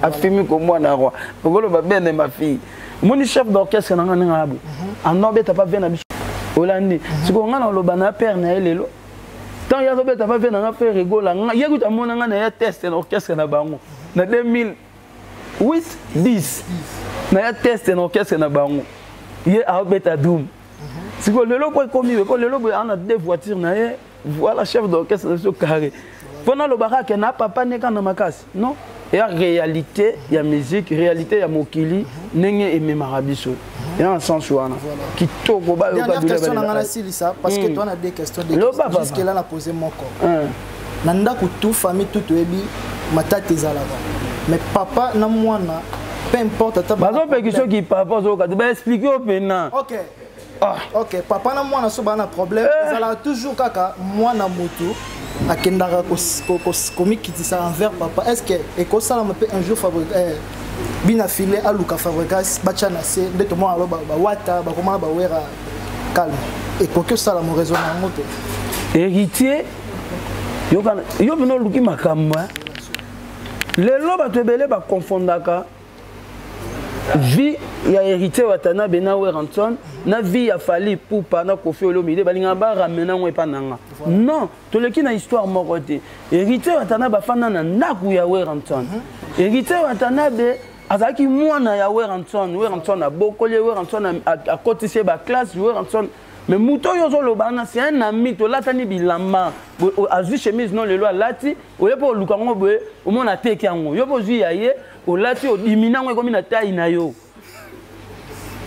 afimi ko moi na roi rolo ba bene ma fille mon chef d'orchestre nanga ngabo en obeta pas bien Olandi, si on a le bana père na elelo. Tant ya robet pas fait na faire rigola. Ya kuta mona nga na test l'orchestre na bango. Na 2008 10. Na ya test l'orchestre na bango. Ye a robet a doum. Si ko lelo ko komi ko lelo on a deux voitures na ye voilà chef d'orchestre na so carré. Pendant le baraka na papa ne kana makasi. Non. Et la réalité, il y a musique, réalité, il y a mokili, n'engé et memarabiso. Il y a un sens où on a. Qui tourne dernière question, on a ça parce que toi on a des questions. Jusque là, on a posé mon corps. Nanda kutu famille tout ebi matati zalaba. Mais papa na mwana, peu importe. Par exemple, question qui papa zoka, tu vas expliquer au pénal. Ok. Ok, papa na mwana so ba na problème, zala toujours kaka mwana moto. Akendara komikitisa envers papa. Est-ce que ekosala mpe un jour fabrique bina filé aluka fabrikas bachana se de to mo ba wata ba koma ba wera calme et que ça la mon raison na moto héritier yo bino luki makamba le loba to belé ba confondaka vie ya héritier watana bena Weranton na vie ya fali pour pas na Koffi Olomide balinga ba ramena ngwe pananga non to le ki na histoire morote héritier watana ba fana na ndaku ya Weranton héritier watana be azaki mwana ya Weranton a bokole Weranton a cotisé ba classe Weranton mais muto yo zo lobana c'est un ami to latani bilamba azui chemise non le loi lati o yepo lukango boye o mona teki yango yo bozui yaye o lati o dimina ngwe komi na taille na yo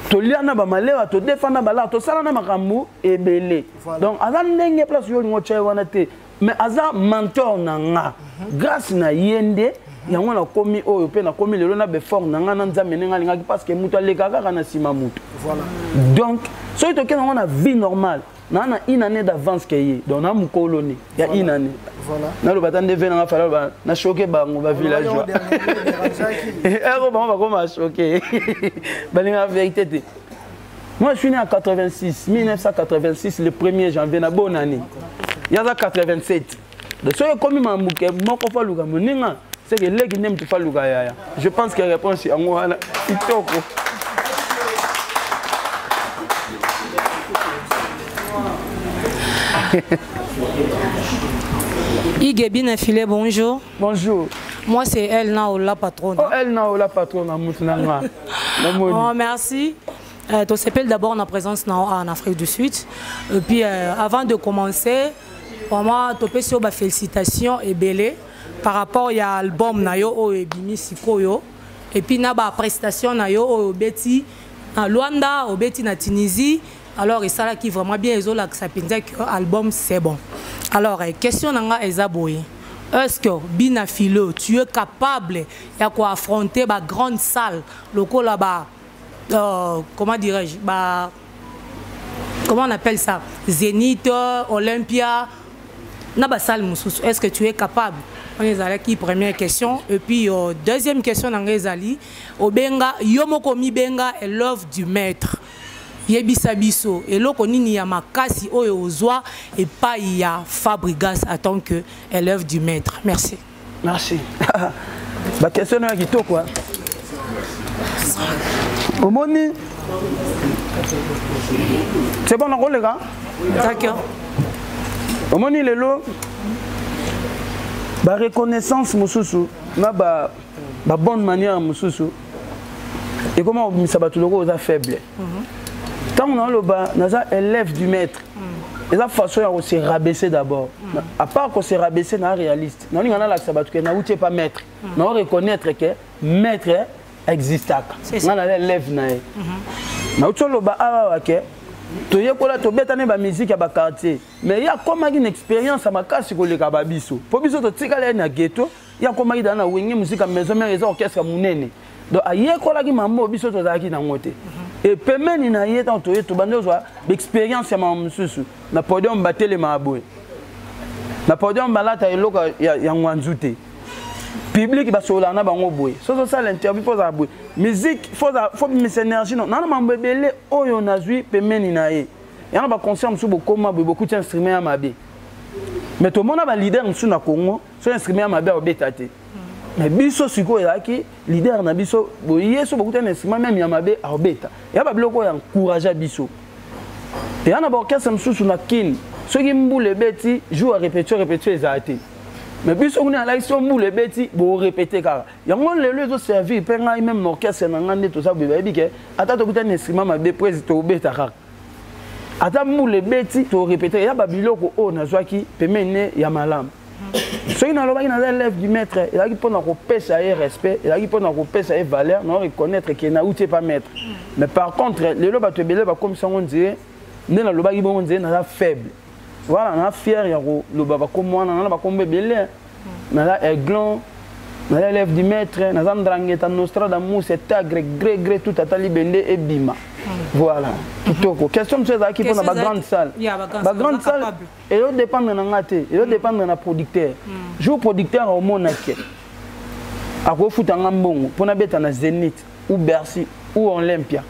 to liana ba malewa to défendre bala to sala na makambu ebele donc aza ndenge place yo ngo chai wana te mais aza mentor nanga grâce na yende yango na komi oyo pe na komi lelo na be forme nanga na nzambe nenga linga parce que muto alekaka kana sima muto voilà donc so to kena na vie normale na une année d'avance que donc na mukoloni ya une année voilà na lo batande vena nga fala na choquer bango ba villageois ero ba comme choquer balinga vérité te moi je suis né en 1986 le 1er janvier na bonne année il y a 87 de so comme mamuke moko fa luka moninga c'est que les n'aiment pas le gars. Je pense que la réponse est en moi. Igebine Filé, bonjour. Bonjour. Moi c'est Elna Ola patronne. Oh Elna Ola patronne Oh merci. Tu s'appelles d'abord en présence en Afrique du Sud. Et puis avant de commencer, pour moi tu peux sur ma félicitation et belé. Par rapport à l'album Nayo o ebimi sikoyo et puis na ba prestation Nayo o beti en Luanda o beti na Tunisie alors et ça là qui vraiment bien ezo la que ça penza que album c'est bon alors question nanga ezaboye est-ce que bina philo tu es capable ya quoi affronter ba grande salle loko là-bas comment dirais-je comment on appelle ça Zénith, Olympia na ba salle mususu est-ce que tu es capable? On est allé qui première question et puis deuxième question dans les ali obenga yomoko mi benga est l'œuvre du maître yebisa biso et loko nini ya makasi oyo ozwa et pas ya Fabregas en tant que élève du maître. Merci. Merci. La question est qui quoi? Omoni. C'est bon encore les gars? D'accord. Omoni lelo ba reconnaissance mususu na ba bonne manière mususu et comment on s'abattu loko aux faible. Quand on a le bas, on a élève du maître. Et la façon on s'est rabaissé d'abord. À part qu'on s'est rabaissé, on est réaliste. On a la sabat que on n'est pas maître. On reconnaître que maître existe. On a élève nae. Na uto le bas ah ok. To yekola to betane ba musique ya ba quartier. Mais il y a comme une expérience à ma casse ko le kababiso. Po biso to tikala na ghetto, il y a comme dans na wenge musique à maison mais orchestre munene. Donc ayekola ki mambo biso to zaki na ngote. Et pemeni na yé tant to bande zo expérience ya mamsusu na podium batele maboy na podium balata eloko ya ngwanzute public ba sola na bango boy so ça l'interview faut za boy musique faut mise énergie non na mambo belé oyo nazui pemeni na yé ya ba conscience su bokoma beaucoup d'instruments ya mabe mais to mona ba leader nsu na Congo so instrument ya mabe obetate. Mais biso siko yaki leader na biso boye so beaucoup d'instruments même yamabe arbeta ya ba bloko ya encourager biso et ana ba orchestre msusu na kin ceux qui mboule beti joue à répétition ezate mais biso on a la so mboule beti bo répéter car yango lelo zo servir pe ngai même orchestre na ngande to sa beba bike ata to kuta instrument mabe president obeta car ata mboule beti to répéter ya ba biloko o na zwaki pemene ya malamu. Ceux qui n'ont pas l'élève du maître, il a qui pour repérer respect, il a qui pour repérer valeur, non reconnaître qu'il n'a pas maître. Mais par contre, les lois te belé comme ça on dit, ne la loba qui bon dit n'a faible. Voilà, on a fier ya loba comme moi, on a comme belé, on a aiglon, on a l'élève du maître, on a Ndrangheta Nostradamus, c'est gré tout à Talibende et Bima. Voilà. Question de ça qui pour la grande salle. La grande salle, elle dépend de l'angaté, elle dépend de la producteur. Jour producteur au Monaké. À quoi fout un bon pour na bête na Zénith ou Bercy ou Olympia.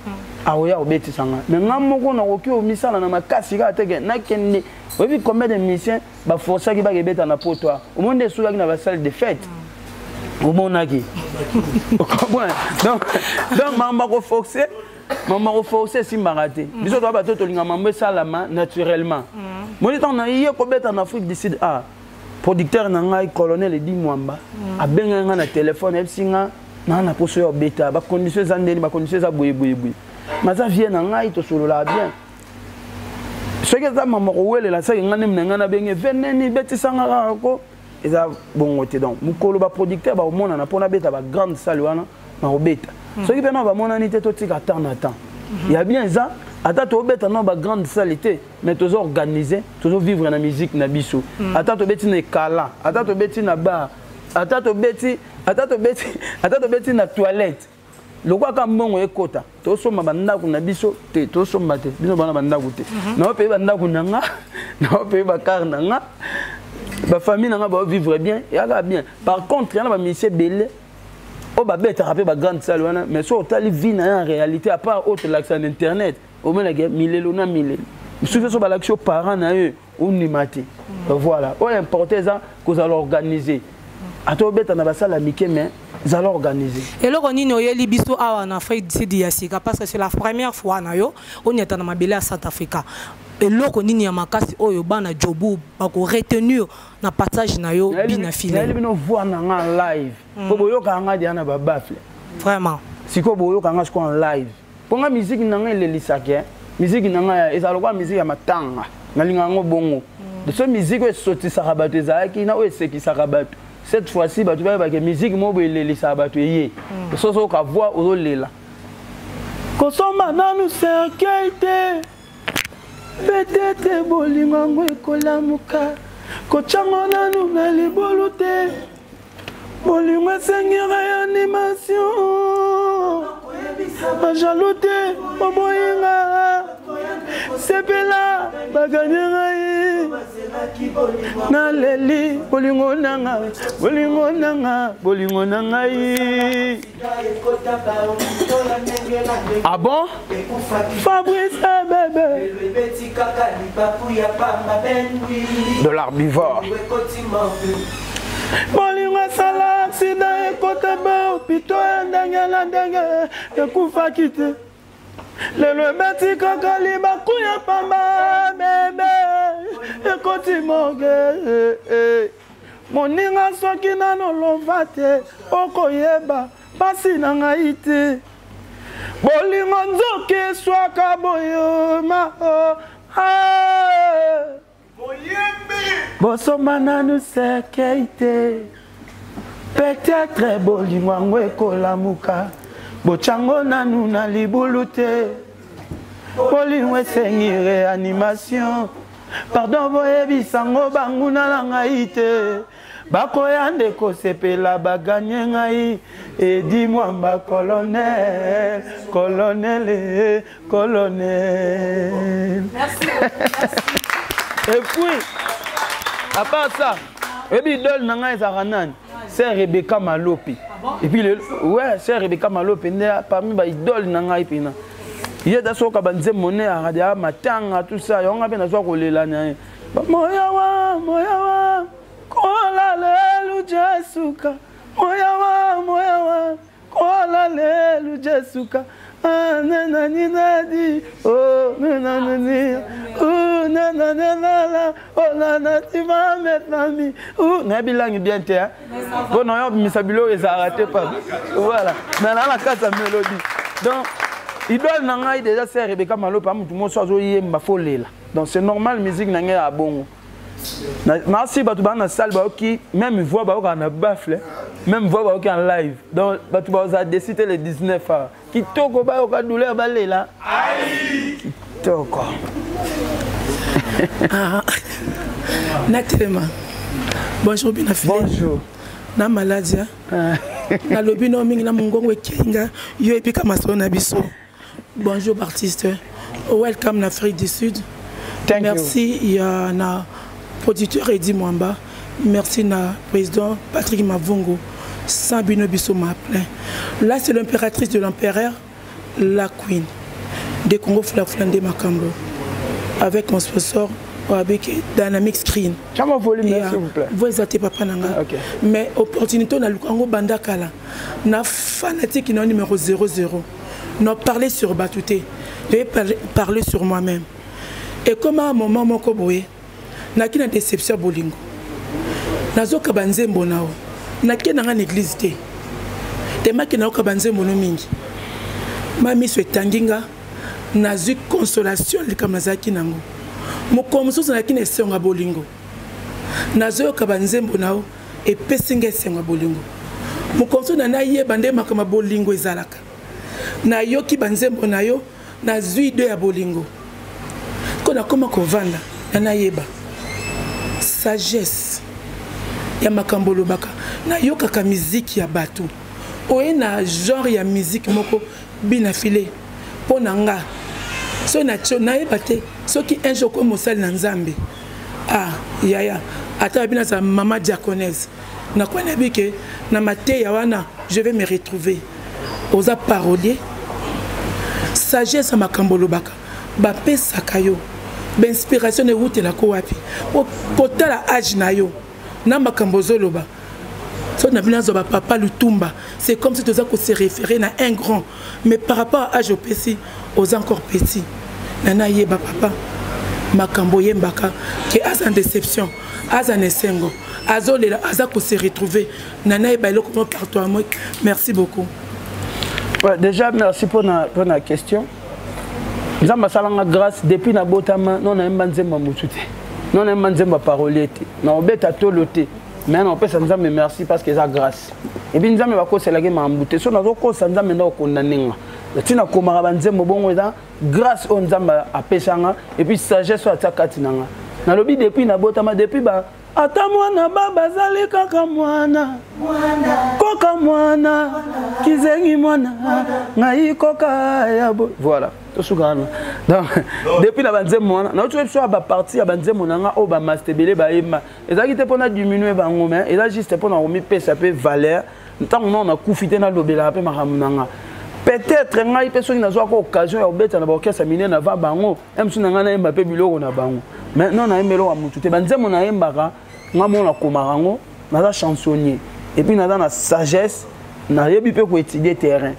Ah oui, au bête sanga. Mais ngamo ko na oki o misala na makasi ka tege na kende. Oui, combien de musiciens ba força qui ba bête na potoa. Au monde des sous qui na la salle de fête. Au Monaké. Donc maman ko forcer. Maman reforcé si maraté. Biso to ba to linga mambe salama naturellement. Moi temps na yé ko beta en Afrique du Sud producteur na ngai colonel Edi Mwamba a benga nga na téléphone e singa na poso yo beta ba conditions zandeli ba conditions za boye. Maza vient na ngai to solo la bien. Ce que ça maman ko wele la sa ngane mna na benge veneni beti sanga ko eza bongote donc mukolo ba producteur ba omona na pona beta ba grande salle wana na obeta. Ce qui permet à mon anité tout tika temps. Il y a bien ça. Attends tu obeta non ba grande salité mais toujours organiser, toujours vivre la musique na biso. Attends tu beti na kala, attends tu beti na bar, attends tu beti na toilette. Le quoi comme bon ekota. To so mabanda ku na biso te, to so mate. Bino bana banda ku te. Na pe banda ku nanga, na pe ba car nanga. Ba famille nanga ba vivre bien, ya ga bien. Par contre, il y a ba monsieur belé. Oh bah bête rappelé bah grande salle mais sur tali vie en réalité à part autre l'accès internet au moins la guerre mille na mille suffit sur l'action parents na eux on ni maté voilà on importer ça que vous allez organiser à toi bête na ba salle amike mais vous allez organiser et là on ni no yeli biso en Afrique du Sud parce que c'est la première fois na yo on est dans mabele à South Africa et là on ni ya makasi oyo bana jobu ba ko retenir na passage na yo bina filé elle bino voir na live po boyo ka nga dia na ba bafle vraiment siko boyo ka nga sko en live po nga musique na nga le lisake musique na nga ezalo kwa musique ya matanga na linga ngo bongo de ce musique o soti sarabatu ezaki na o eseki sarabatu cette fois-ci ba tu ba que musique mo bo le lisabatu yé so so ka voix o lela ko soma nanu sekete Betete bolingo ekolamuka Kochango nanu na libulu te bolingo esengera ya animation bajalo te oboyinga sepela baganyera ye na leli bolingo nanga ye. Ah bon? Fabrice bébé de l'herbivore. Bolingo sala accident ekota ba pito ndenge na ndenge ekufa kite lelo beti kakali bakuya pamba bebe ekoti moge moninga soki nano lova te okoyeba pasi na ngai te bolingo nzoki eswaka boyoma bosomba nanu sekei te peut-être bolingo yango ekolamuka bochango nanu na libulu te bolingo esengi réanimation pardon boyebisango banguna na ngai te bakoya nde kosepela baganye ngai edi mwamba colonel. Merci. Et puis, à part ça, et puis idole nanga ezaranan, c'est Rebecca Malopi. Et puis ouais, c'est Rebecca Malopi parmi ba idole nanga ipina. Il da soka banze monnaie à radia matanga tout ça, yonga bena zo kolela na. Moya wa kola lelu Jesuka. Moya wa kola lelu Jesuka. Nanani nadi oh nanani oh nanana oh nanati va maintenant oh nabilangi bien te hein bon non misabilo ils arrêté pas voilà mais là la casse mélodie donc idole nanga déjà c'est Rebecca Malopi tout le monde soit yemba folela donc c'est normal musique nanga a bongo merci batu bana salle ba qui même voix ba na bafle même voix ba en live donc batu ba za décider le 19 kitoko ba ka douleur balela aïe kitoko Natema bonjour bien affaire bonjour na maladie na lobi no mingi na mungongo ekenga yo epika maso na biso bonjour artiste welcome na Afrique du Sud. Merci il y a na producteur Eddie Mwamba, merci na président Patrick Mavungo, sans bino biso m'a plein. Là c'est l'impératrice de l'empereur, la queen des Congo Flaflande Makambo, avec mon sponsor avec Dynamic Screen. Comment volume s'il vous plaît? Vous êtes papa nanga. Okay. Mais opportunité na Lukango Bandakala, na fanatique na numéro 00. N'a parlé sur Batouté, je vais parler sur moi-même. Et comme à un moment mon koboé, n'a qu'une déception bolingo. Nazo kabanze mbonao, n'a qu'une en église té. Te makina kabanze monomingi. Mami se tanginga, nazu consolation le kamazaki nango. Mokomso na kine senga bolingo. Nazo kabanze mbonao et pesinga senga bolingo. Mokomso na ye bande makama bolingo ezalaka. Na yoki banzembo na yo na zui de ya bolingo. Kona koma kovanda na yeba sagesse ya makambolo baka na yoka ka musique ya bato oye na genre ya musique moko bina filé pona nga so na cho na yeba te soki un jour ko mosali na nzambe ah yaya ata bina sa mama diaconesse na kwa na bike na mate ya wana je vais me retrouver oza parolier sagesse ya makambolo baka ba pesa kayo ba inspiration route la ko wapi pota la âge na yo na makambo zoloba so na bina zo ba papa Lutumba c'est comme si tu as se référer na un grand mais par rapport à âge au petit aux encore petits nana yeba papa makambo yembaka que as en déception as en esengo azolela aza ko se retrouver nana yeba eloko partout à moi. Merci beaucoup. Ouais, déjà merci pour la question. Nous avons grâce depuis na botama non na mbanzemba mutute. Non na mbanzemba paroliete. Na obeta tolote. Mais on peut sans me merci parce que ça grâce. Et puis nous avons ko selage mambute. So nazo ko sanza menda ko nanenga. Tina komara banzembo bongo eza grâce on nzamba apesanga et puis sagesse atakati nanga. nalobi depuis na botama depuis ba ata mwana baba zali kaka mwana koka mwana kizengi mwana ngai koka ya bo voilà to sugana donc depuis la banze mwana na tu so ba partie ya banze monanga o ba mastebele ba ema ezaki te pona diminuer ba ngoma eza juste pona omi pesa pe valeur ntango non na kufite na lobela pe mahamunanga peut-être ngai pe soki nazwa ko occasion ya obeta na ba orchestre minene na va bango emsu nanga na emba pe biloko na bango maintenant na emelo wa mutu te banze mona embaka nga mona komarango naza chansonnier et puis naza na sagesse na yebi pe ko étudier terrain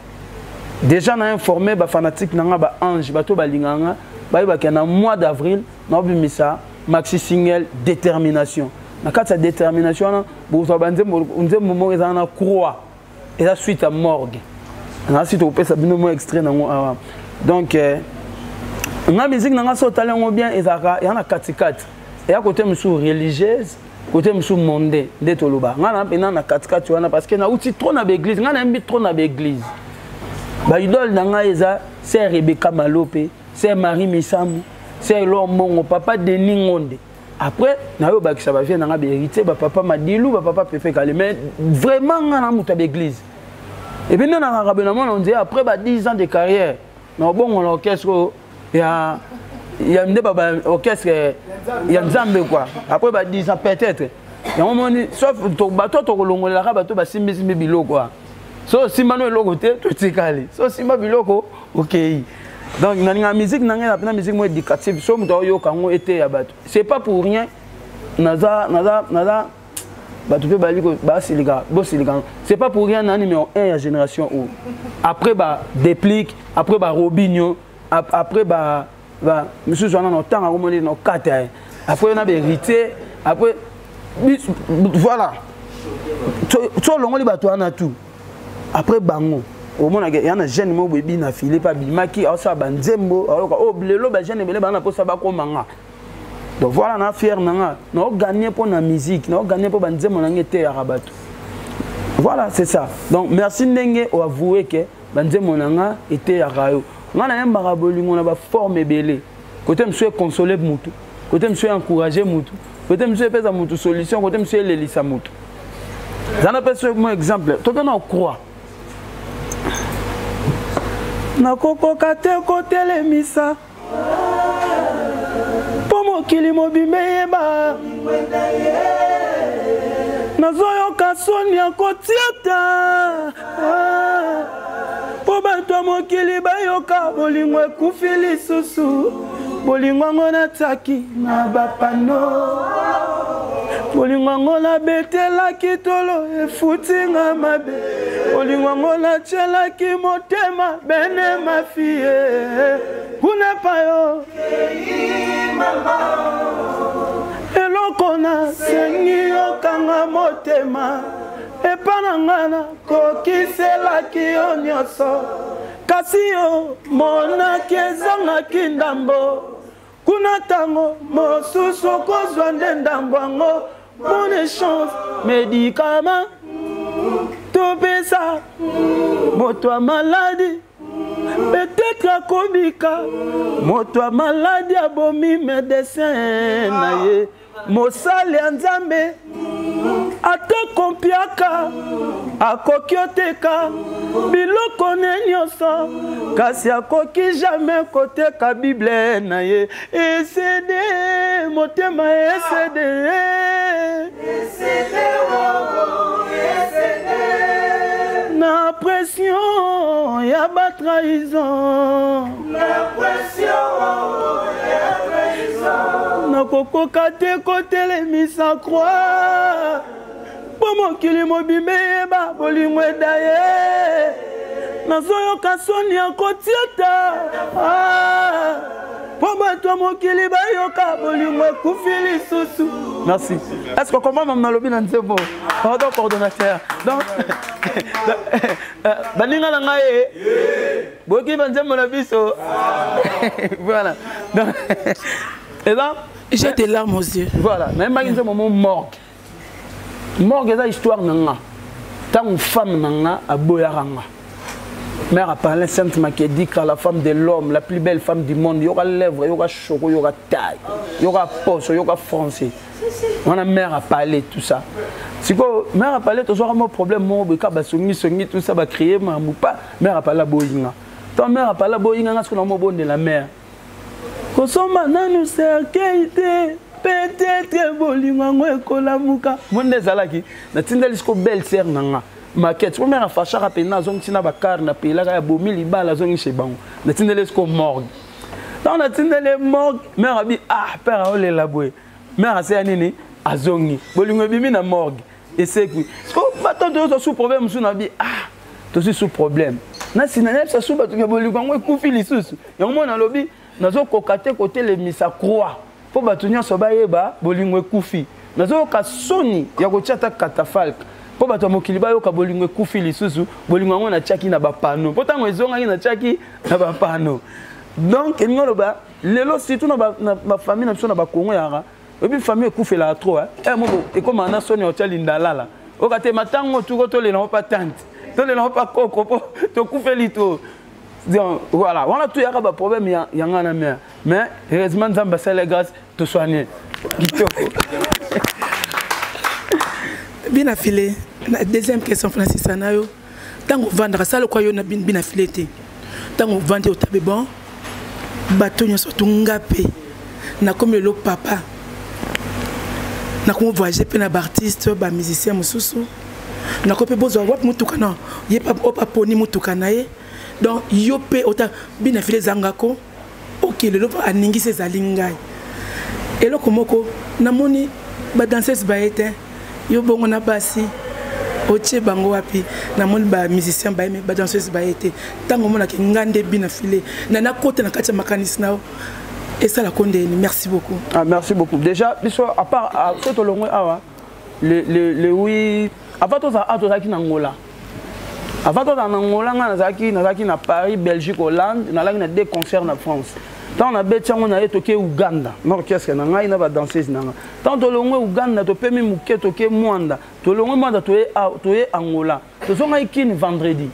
déjà na informé ba fanatique nanga ba ange bato balinganga ba na mois d'avril na obimisa maxi single détermination na kati ya détermination na bo banze mo eza na croix et la suite à morgue na suite au pesa bino mo extrait nango awa donc nga musique nanga so talengo bien ezaka ya na katikati et à côté musu religieuse côté musu monde nde toloba nga na pena na katikati wana parce que na outi trop na l'église nga na mbi trop na l'église ba idole nanga eza c'est Rebecca Malope c'est Marie Misamu c'est Lomongo papa Denis Ngonde après na yo bakisa ba vie nanga hérité ba papa Madilu ba papa Pepe Kale mais vraiment nga na muta l'église et puis na rabena mon on dit après ba 10 ans de carrière na bon l'orchestre ya mde baba orchestre ya Nzambe quoi après ba 10 ans peut-être ya moni sauf to bato to kolongola ka bato ba simbi biloko quoi so simba no eloko te to tikali so simba biloko OK donc na musique na musique mo éducative so mto yo kango été ya bato c'est pas pour rien naza bato pe baliko ba siliga bo siliga c'est pas pour rien na numéro 1 ya génération ou après ba déplique après ba Robinho après ba monsieur Joana no tanga ko moni no 4 après on a hérité après voilà to longo li bato ana tout après bango au monde il y a un jeune mo bebi na filé pa bimaki asa banzembo o lelo ba jeune bele bana posa ba ko manga donc voilà na fier nanga no gagner pour la musique no gagner pour banzembo na ngete ya rabato voilà c'est ça donc merci ndenge o avouer que banzembo nanga était ya rayo ngana yamba rabolingo na ba forme belé côté monsieur consoler mutu côté monsieur encourager mutu côté monsieur pesa mutu solution côté monsieur lelisa mutu zana pesa mon exemple tout on croit nakokoka te kotelemisa po mokili mobimbe yeba nazoyoka soni ya kotiata po bato mokili bayoka bolingo ekufi lisusu bolingo ngo nataki na bapano bolingo ngo nabetelaki tolo efutinga mabe bolingo ngo natielaki motema bene mafie kuna payo eloko na sengi yokanga motema epana ngana kokiselaki yo nyonso kasi yo monaki ezangaki ndambo kuna tango mosusu kozwa nde ndambo yango bonne chance médicament topesa moto ya maladi peut-être akobika moto ya maladi abomi médecin na ye mosali ya Nzambe ata kompiaka akoki oteka biloko ne nyonso kasi akoki jamais koteka bible na ye esede motema esede na pression ya ba trahison nakokoka te kotelemisa croix po mokili mobimbe yeba bolingo edaye nazoyoka soni ya kotiata po bato mokili bayoka bolingo ekufi lisusu. Merci. Est-ce que comment mam nalobi na nzembo pardon coordonnateur donc baninga na ngai boki banzembo na biso voilà donc et là j'ai des larmes aux yeux. Voilà, même pas un moment morgue. Morgue est une histoire nanga. Tant une femme nanga a boyaranga. Mère a parlé Sainte Makedi car la femme de l'homme, la plus belle femme du monde, il y aura lèvres, il y aura choco, il y aura taille, il y aura poche, il y aura français. On a mère a parlé tout ça. Si quoi mère a parlé toujours un problème mon beka basongi songi tout ça va crier mamou pas mère a parlé boyinga. Ton mère a parlé boyinga parce qu'on a mon bon de la mère. Kosoma nanu serkeite peut-être bolinga ngo ekolamuka. Monde zalaki na tindeli sko belle sœur nanga. Maquette, pour mère fâcha rappeler na zone tina bakar na pays là bomi liba la zone chez bango. Na tindele sko morgue. Dans na tindele morgue, mère a dit ah père a olé la boue. Mère a c'est nini azongi. Bolingo bimi na morgue. Et c'est quoi? Ko bato to sous problème sous na bi ah to sous problème. Na sinanep sa sous bato ke bolingo ngo kufi lisusu. Yango na lobi na zo kokate côté les misa croix. Po bato nyonso ba yeba bolingo kufi. Na zo ka soni ya ko tiata catafalque. Po bato mokili ba yo ka bolingo kufi lisusu bolingo ngo na tiaki na ba pano po tango ezonga na tiaki na ba pano donc ngolo ba lelo surtout na ba famille na biso na ba Congo yara et puis famille kufi la trop mo e comme na soni hotel indalala o ka te matango tuko to le na pa tante to le na pa koko po to kufi lito donc voilà on a tout yara ba problème ya ngana mais heureusement Nzamba c'est les grâce te soigner kitoko. Bien affilé. La deuxième question, Francis Anayo. Tant qu'on vend, ça le quoi yon a bien affilé. Tant qu'on vend au tabé bon, bateau yon surtout ngapé. Na comme le papa. Na comme voyager pe na artiste, ba musicien mususu. Na comme pe bozo wap mutukana. Yé pas opa poni mutukana ye. Donc yo pe ota bien affilé zangako. OK, le lopa aningi ses alingai. Et là komoko na moni ba danseuse ba été yo bongo na basi otie bango wapi na moni ba musicien ba me ba danseuse ba été tango mona ki ngande bina filé na côté na katia makanisme na et ça la konde merci beaucoup. Ah merci beaucoup. Déjà biso à part à tout longo awa le oui avant tout ça qui na Angola. Avant tout en Angola na zaki na Paris, Belgique, Hollande, na la deux concerts na France. Tant on a bêté on a toqué Ouganda, l'orchestre na ngai na ba danseuse na. Tant to longo Ouganda to pemi muke toqué Mwanda, to longo Mwanda to e Angola. To zonga ikini vendredi.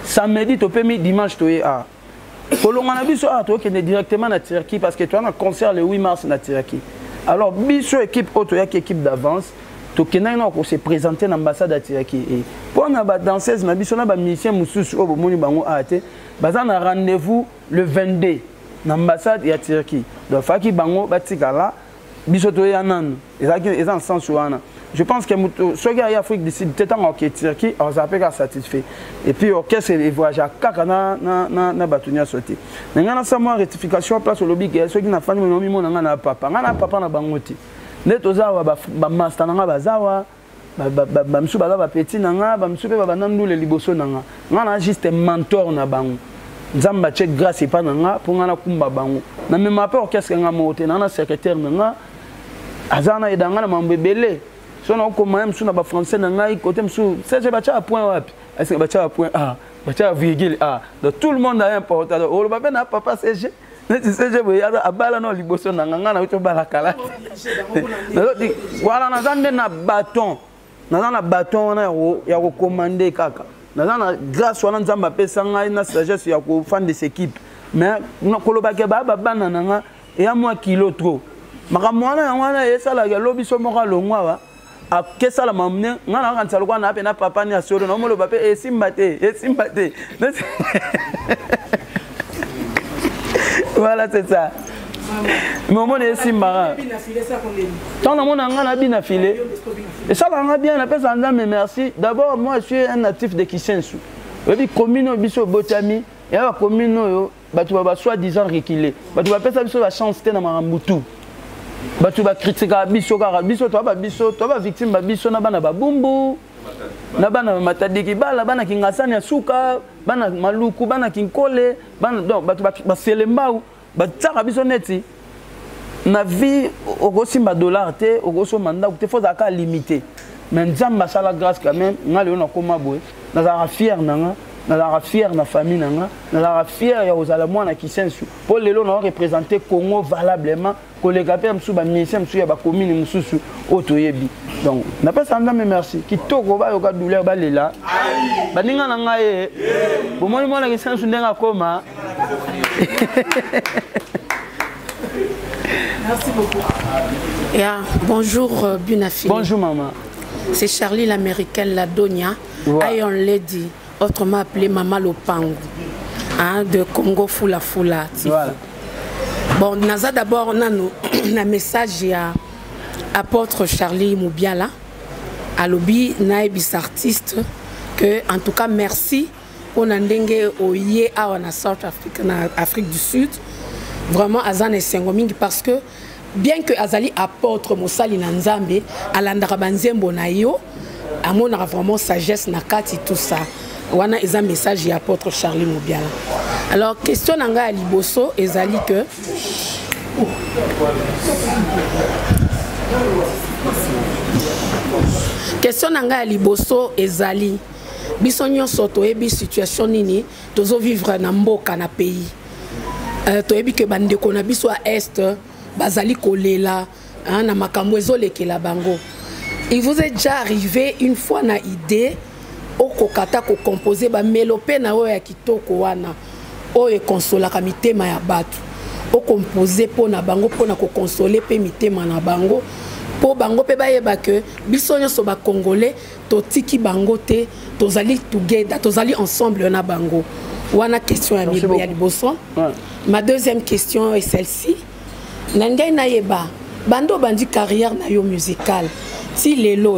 Samedi to pemi dimanche to e a. To longo na biso a to kende directement na Turquie parce que tu as un concert le 8 mars na Turquie. Alors biso équipe auto ya équipe d'avance. To kena na ko se présenter na ambassade à Turquie. Pour na ba danseuse na biso na ba musicien mususu o bomoni bango a te. Baza na rendez-vous le 22. L'ambassade ya Turquie. Donc faki bango batikala biso to ya nan. Ils en sens wana. Je pense que ceux qui en Afrique du Sud peut-être en Turquie on s'appelle satisfait. Et puis orchestre et voyage à kaka na batunya sauté. Ngana sama rectification place au lobby que ceux qui na fani monomi mona na papa. Ngana papa na bangoti. Neto zawa ba master na bazawa ba msu ba petit nanga ba msu pe ba nandu le liboso nanga. Ngana juste mentor na bango. Nzamba che grâce pas nanga pour ngana kumba bango na même pas orchestre nga moté na secrétaire nanga azana edanga na mambebele so na ko même suna ba français nanga côté msu c'est je bacha point wapi est-ce que bacha point a bacha virgule a donc tout le monde a important o le papa na papa CG tu sais je voyais abala no liboso nanga ngana uto bala kala voilà na zande na bâton na ya ko commander kaka. Na grâce à Nzamba pesa ngai na sagesse ya ko fan de cette équipe mais na kolobake ba bana nanga et à moi kilo trop makamwana yangwana esala ya lobi so moka longwa a kesa la mamne ngana kan salwa na pe na papa ni asoro na molo bape esimbate voilà c'est ça maman est simba tant na mona ngana bina filé et ça va bien la personne mais merci d'abord moi je suis un natif de Kisensu et puis commune biso botami et la commune yo batu ba soi-disant reculé batu ba pesa biso ba chance te na marambutu batu ba critiquer biso to ba victime ba biso na bana ba bumbu na bana matadiki bala bana kingasani ya suka bana maluku bana kinkole bana donc batu ba selembau bataka biso neti na vie okosimba dollar te okosoma ndako te faut aka limité mais Nzamba sala grâce quand même nga leo na koma boye na za fier nanga nazalaka fier na famille nanga nazalaka fier ya kozala mwana kisensu mpo lelo na représenter Congo valablement koleka mpe mosusu baministère mosusu ya bacommune mosusu oyo toyebi donc napesa nzambe merci kitoko bayoka douleur balela baninga na ngai ye bomoni mwana kisensu ndenge akoma. Merci beaucoup. Yeah, bonjour Bunafili. Bonjour maman. C'est Charlie l'américaine, la Donia, Iron Lady, autrement appelée Mama Lopango, hein, de Congo Fula Fula. Voilà. Bon, naza d'abord on a un message à apôtre Charlie Moubiala, à lobby naibis artiste, que en tout cas merci pour n'andenge oye à en South Africa, en Afrique du Sud. Vraiment azan et sengomingi parce que bien que azali apôtre Mosali Nanzambe alandaka banzembo na yo amonaka vraiment sagesse na kati tout ça wana eza message ya apôtre Charlie Moubiala. Alors question nanga ya liboso ezali que question nanga ya liboso ezali biso nyonso toyebi situation nini tozo vivre na mboka na pays. Toyebi ke bandeko na biso à est bazali kolela na makambo ezolekela bango. Il vous est déjà arrivé une fois na idée okokata ko composer ba mélopé na oyo ya kitoko wana oyo konsolaka mitema ya bato o composer pona bango pona ko consoler pe mitema na bango po bango pe bayeba ke biso nyonso ba congolais totiki bango te tozali together tozali ensemble na bango. Wana question ya liboso. Ma deuxième question est celle-ci. Nangay nayeba bando bandi carrière na yo musicale. Si lelo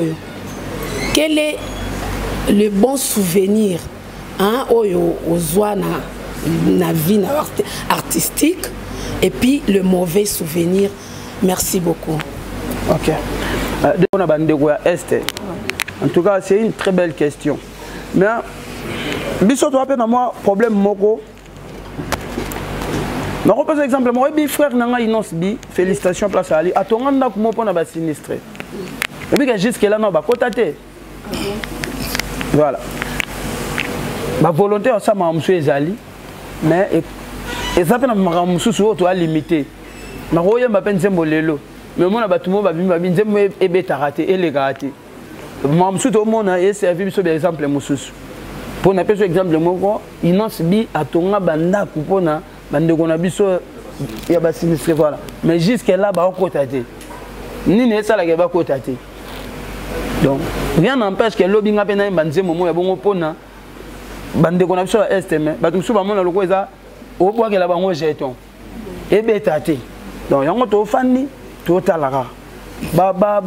quel est le bon souvenir hein oyo ozwa na vie artistique et puis le mauvais souvenir. Merci beaucoup. OK. On a bandeko ya est. En tout cas, c'est une très belle question. Mais biso to appelle moi problème moko. Na repose exemple moi bi frère nanga Inos bi félicitations place ali atonganda ko mo pona ba sinistré. Et puis que jusque là non ba kotate. Voilà. Ba volonté ça ma monsieur ezali mais et ça pena ma monsieur so to a limité. Na roye mba pensembo lelo. Mais moi na batumo ba bimba binzembo ebeta raté et les raté. Ma monsieur to mona et servi biso par exemple monsieur. Pour na peso exemple moko Inos bi atonga banda ko pona bande qu'on a biso ya ba sinistre voilà mais jusque là ba kotate ni ne ça la ba kotate donc rien n'empêche que lobby nga pena banze momo ya bongo pona bande qu'on a biso est mais ba tumsu ba mona loko eza o bwa ke la bango jeton et betate donc yango to fani to talaka ba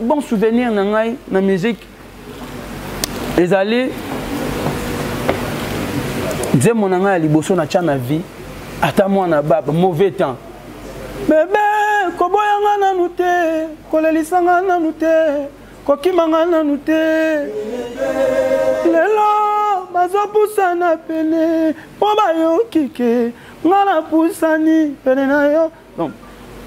bon souvenir na ngai na musique ezali nzembo na ngai liboso na tcha na vie. Ata mwana baba mauvais temps bébé koboyanga nanu te kolelisanga nanu te kokimanga nanu te lelo bazopusana pene po bayoki ke nga napusani pene na yo. Donc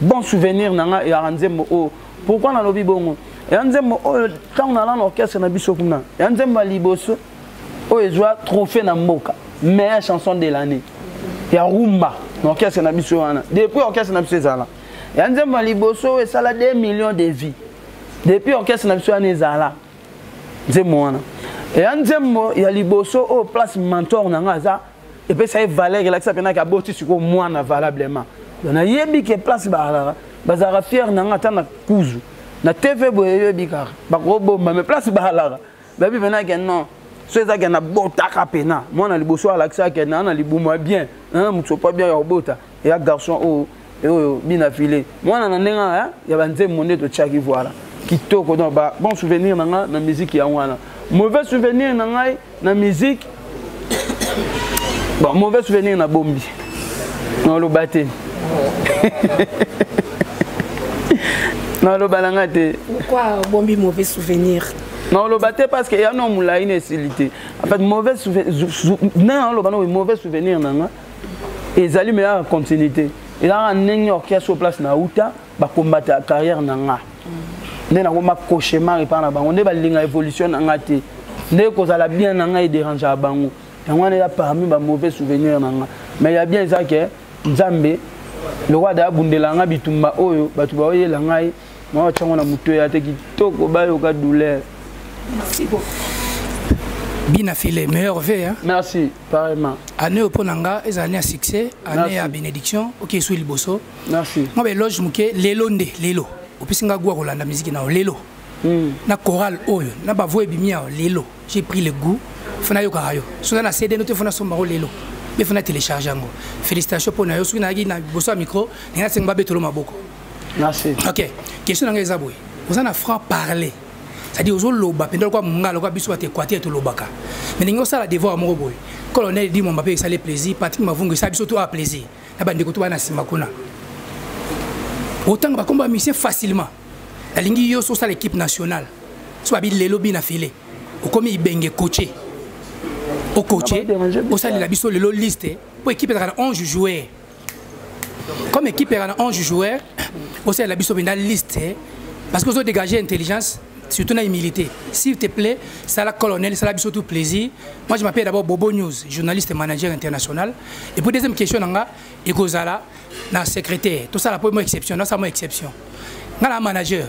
bon souvenir nanga ya nzembo o pourquoi na lobi bongo ya nzembo o ntango na lana orchestre na biso kuna ya nzembo liboso o ezwa trophée na mboka meilleure chanson de l'année. Il y a Rumba, l'orchestre na biso wana. Depuis l'orchestre na biso ezala. Ya nzembo liboso esala 2 millions de vies. Depuis l'orchestre na biso wana ezala. Nzembo wana. Ya nzembo ya liboso au place mentor na ngaza et puis ça est valeur la ça pena ka boti siko mwana valablement. Na yebi ke place ba bazara fier na ngata na kuzu. Na TV boye yebi ka. Ba ko bomba mais place ba la. Ba bi pena ke non. C'est ça qui a bota capena. Moi on a liboso à l'accès qui na libuma bien. Hein muto pas bien ya bota. Et ya garçon bien affilé. Moi on a nenga ya banze monde to tchaki voilà. Kitoko donc bon souvenir na musique ya wana. Mauvais souvenir na musique. Bon mauvais souvenir na bombi. Non lo baté. Non lo balangate. Pourquoi bombi mauvais souvenir? Non, le batté parce qu'il y a non moula inacilité. En fait, mauvais souvenir nanga. Et ils allaient meilleure continuité. Et là, un nègre qui a sur place na outa, ba combattre la carrière nanga. Né na koma cauchemar et par la bango. Né ba linga évolution nanga té. Né cause la bien nanga et déranger à bango. yango wana ya parmi ba mauvais souvenirs nanga mais ya bien ça que nzambe le roi da bundela nga bitumba oyo batu ba oyela ngai moi tchango na muto ya te kitoko bayo ka douleur. Merci beaucoup. Bina filé, meilleur vœu. Hein? Merci, pareillement. Année au Ponanga, et année à succès, année à bénédiction, ok, sous le bosso. Merci. Moi, je loge mouké, Lelo Nde, Lelo. Au Pissinga Goua, Rolanda musique, na Lelo. Na chorale, Oyo, na Bavoé Bimia, Lelo. J'ai pris le goût, Fona Yokarayo. Soudan a CD, noté Fona Sombaro, Lelo. Mais Fona télécharger. Félicitations pour Nayo, Soudan a bosso micro, et là, c'est Mbabe Tolo Maboko. Merci. Ok, question dans les aboués. Vous en avez franc parler. C'est-à-dire aux loba pendant quoi munga loba biso te kwati to lobaka mais ningo sala devoir mo boy colonel dit mon mbappé ça les plaisir Patrick Mavungu ça biso to a plaisir na bande ko to bana sima kuna autant ba combat mission facilement la lingi yo so ça l'équipe nationale soit bi lelo bi na filé o comme ibenge coaché au coaché au ça la biso lelo liste pour équipe à 11 joueurs comme équipe à 11 joueurs au ça la biso bina liste parce que vous avez dégagé intelligence. Surtout dans l'humilité. S'il te plaît, ça la colonel, ça la biso tout plaisir. Moi je m'appelle d'abord Bobo News, journaliste et manager international. Et pour deuxième question, et Kozala, na secrétaire. Tout ça la première exception, là ça mon exception. Na manager,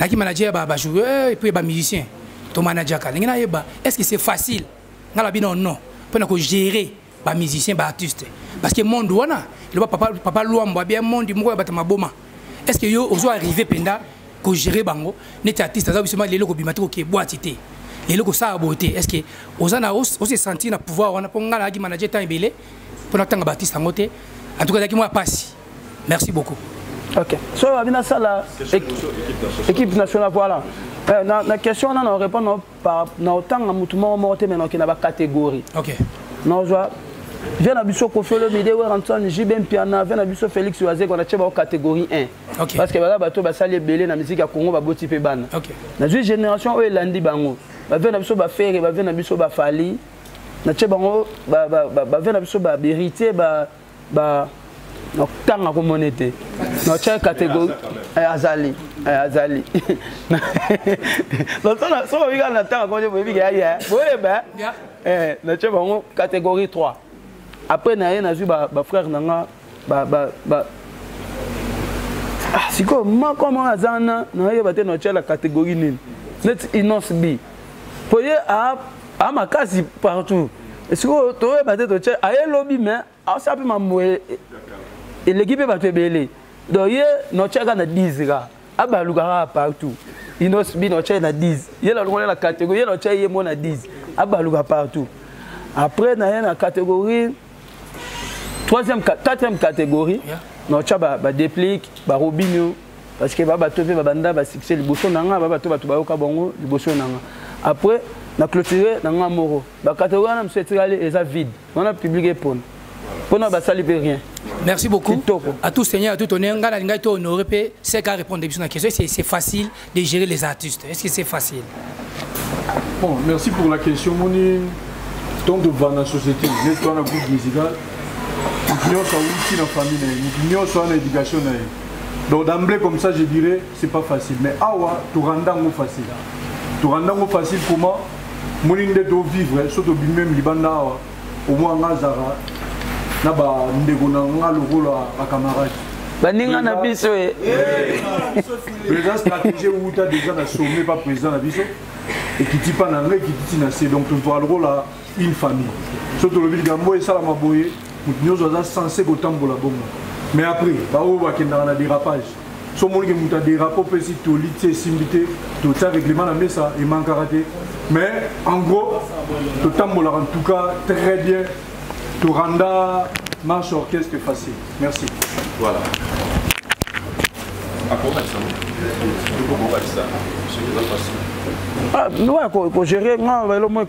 na qui manager ba joueur et puis ba musicien. Ton manager est-ce que c'est facile? Na la bino non. Pour gérer ba musicien, ba artiste. Parce que monde wana, il va papa Luamba bien monde mo ba ma boma. Est-ce que yo ozo arriver penda ko gérer bango net artiste ça justement les locaux bimatiko qui boitité les locaux ça beauté est-ce que osana aussi sentir na pouvoir on a ponga la manager temps belé pour n'attendre Baptiste ngoté en tout cas qui moi passe merci beaucoup. OK so abina sala équipe nationale voilà na question on a répondre par na autant na mutumo monter maintenant qui na ba catégorie. OK non je viens à Bisso Kofelo Mideo Antoine Jibem Piana viens à Bisso Félix Oazé qu'on a tché ba catégorie 1 okay. Parce que voilà bato ba sali belé na musique ya Congo ba boti pe bana okay. Na génération o elandi bango ba viens à Bisso ba faire ba viens à Bisso ba fali na tché bango ba viens à Bisso ba hérité ba no tanga ko monete no tché catégorie azali donc ça so ba na tanga ko bo bi ga ya bo ba na tché bango catégorie 3. Après na vu ba frère nanga si comment comment azana na yeba te no la catégorie nini net innocent bi poye a ma kasi partout est-ce que to yeba te to tche aye lobby mais a ça peut m'amouer et l'équipe va te belé donc ye no tchaka na 10 ga abaluka partout innocent bi no tche na 10 ye la catégorie ye no tche ye mo na 10 abaluka partout après na la catégorie quatrième catégorie, nous avons des dépliques, des Robinho, parce que nous avons des succès, nous avons après, nous avons clôturé, nous avons la catégorie est vide. On a publié pour nous. Pour nous, ça ne rien. Merci beaucoup. À tous Seigneur, à tout honneur, on aurait c'est qu'à répondre à la question. C'est facile de gérer les artistes. Est-ce que c'est facile? Bon, merci pour la question. Tant de dans la société, nous sommes un groupe musical. Nous sommes aussi dans la famille, nous sommes dans l'éducation. Donc d'emblée comme ça, je dirais, c'est pas facile. Mais awa, tu rends facile. Tu rends facile comment? Mon idée de vivre, surtout même Libanda, au moins Nazara, naba ndegona le rôle à camarade. Baninga na biso e. Président stratégie où tu as déjà na sommet pas président na biso et qui dit pas na qui dit na c'est donc tu vois le rôle à une famille. Surtout le ville Gambo et ça la maboye. Nous sommes censés au temps pour la bombe. Mais après, on va avoir un dérapage. Si on a un dérapage, on peut s'imiter, tout ça règlement la messa et manque raté. Mais en gros, le temps en tout cas très bien. Tout rendre marche orchestre facile. Merci. Voilà. Nous, pour gérer,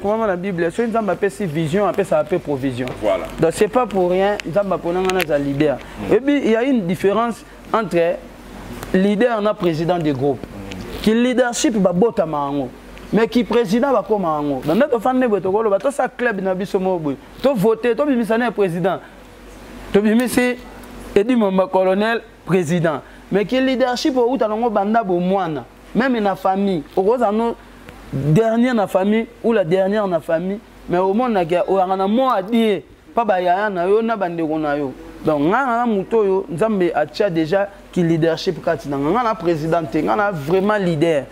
comment la Bible, si nous avons appelé vision, après ça appelle provision. Voilà. Donc ce n'est pas pour rien, nous avons appelé leader. Et puis il y a une différence entre leader et président des groupes. Qui leadership va botter mango, mais qui président va comme mango. Dans notre famille, tu as ça club na biso mobo. Tu voter, tu bimisane président. Tu bimisé Edi Mamba colonel président. Mais qui leadership où tu as un banda bo même dans la famille, au dernier dans la famille ou la dernière dans la famille, mais au monde na mo a dire pas ba ya na yo na bandeko na yo. Donc ngana muto yo nzambe atia déjà qui leadership kati na ngana présidente ngana vraiment leader.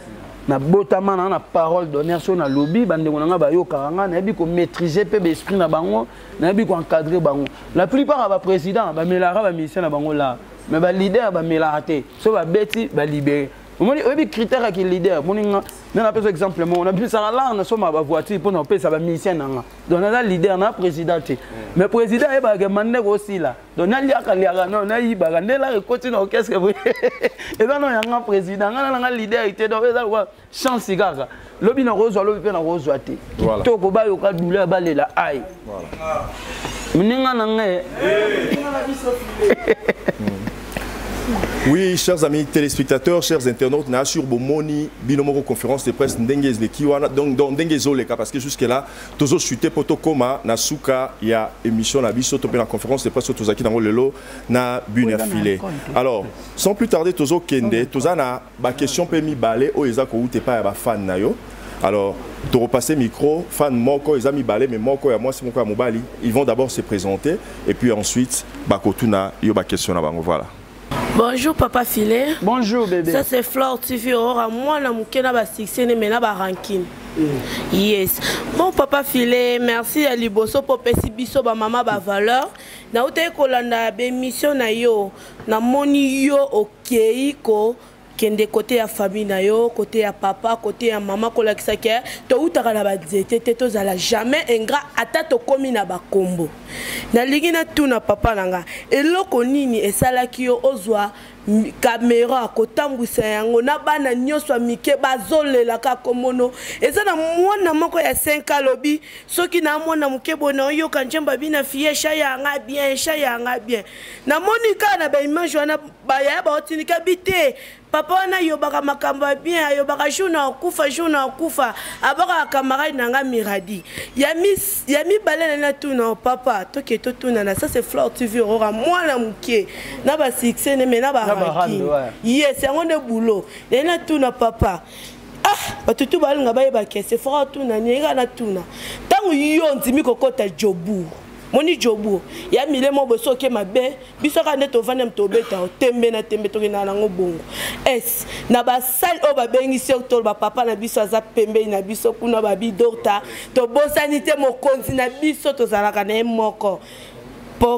Na botama na parole d'honneur sur na lobby bandeko na ba yo karanga na bi ko maîtriser pe esprit na bango na bi ko encadrer bango. La plupart ba président ba melara ba ministère na bango là. Mais ba leader ba melaraté. So ba beti ba libérer. On dit oui critère qui leader. On a pas exemple on a plus ça là on somme ba voiture pour on payer ça ba ministère nanga. Donc on a leader na président. Mais président e ba demander aussi là. Donc on a liaka non na yi ba ndela continue qu'est-ce que vous. Et donc on a un président, on a un leader était donc ça chance kaka. Lobi na rose lobi pe na rose waté. To ko ba yo ka douleur ba lela ai. Voilà. Mninga nanga. Oui, chers amis téléspectateurs, chers internautes, nous sur Bomoni, Binomoro conférence de presse Ndenguez le Kiwana, donc Ndenguezo le cas parce que jusque là, tous os chuté poto koma Nasuka, il y a émission la biso topé la conférence de presse tous aki dans le lot na bune filé. Alors, sans plus tarder tous os kende, tous ana ba question pe mi balé o ezako ou te pas ba fan na yo. Alors, tu repasser micro, fan moko, ils ont mis balé, mais moko et moi c'est moko à Mobali. Ils vont d'abord se présenter et puis ensuite bakotuna yo ba question na bango voilà. Bonjour Papa Filet. Bonjour bébé. Ça c'est Flore TV Aurora. Moi na mukena ba succès mais na ba ranking. Yes. Bon Papa Filet, merci à Liboso pour pesi biso ba mama ba valeur. Na uté kolanda be mission na yo. Na moni yo okei ko kende côté ya famille na yo, côté ya papa, côté ya maman ko la kisake. To utaka na ba zete to zala jamais ingrat ata to komi na ba kombo. Na ligina tout na papa nanga. Eloko nini esalaki yo ozwa caméra kotambusa yango na bana nyoswa mike bazolela ka komono eza na mwana moko ya 5 lobi soki na mwana muke bona yo kanjemba bina fie sha yanga bien na monika na ba image wana ba ya ba otinika bite papa wana yo baka makamba bien yo baka juna kufa abaka camarade nanga miradi ya mi balena na tuna papa toke totuna na ça c'est Flore TV Aurora mwana muke na ba succès ne mena ba yes c'est un boulot et là tout na papa ah tout balinga ba kese fera tout na nyega na tuna tangu yo ndimi kokota jobu moni jobu ya milemo boso ke mabe biso ka neto vane mtobeta tembe na tembe to na ngo bongo es na ba sal o ba bengi to ba papa na biso aza pembe na biso kuna ba bi docteur to bosanité mo konzi na biso to zalaka na moko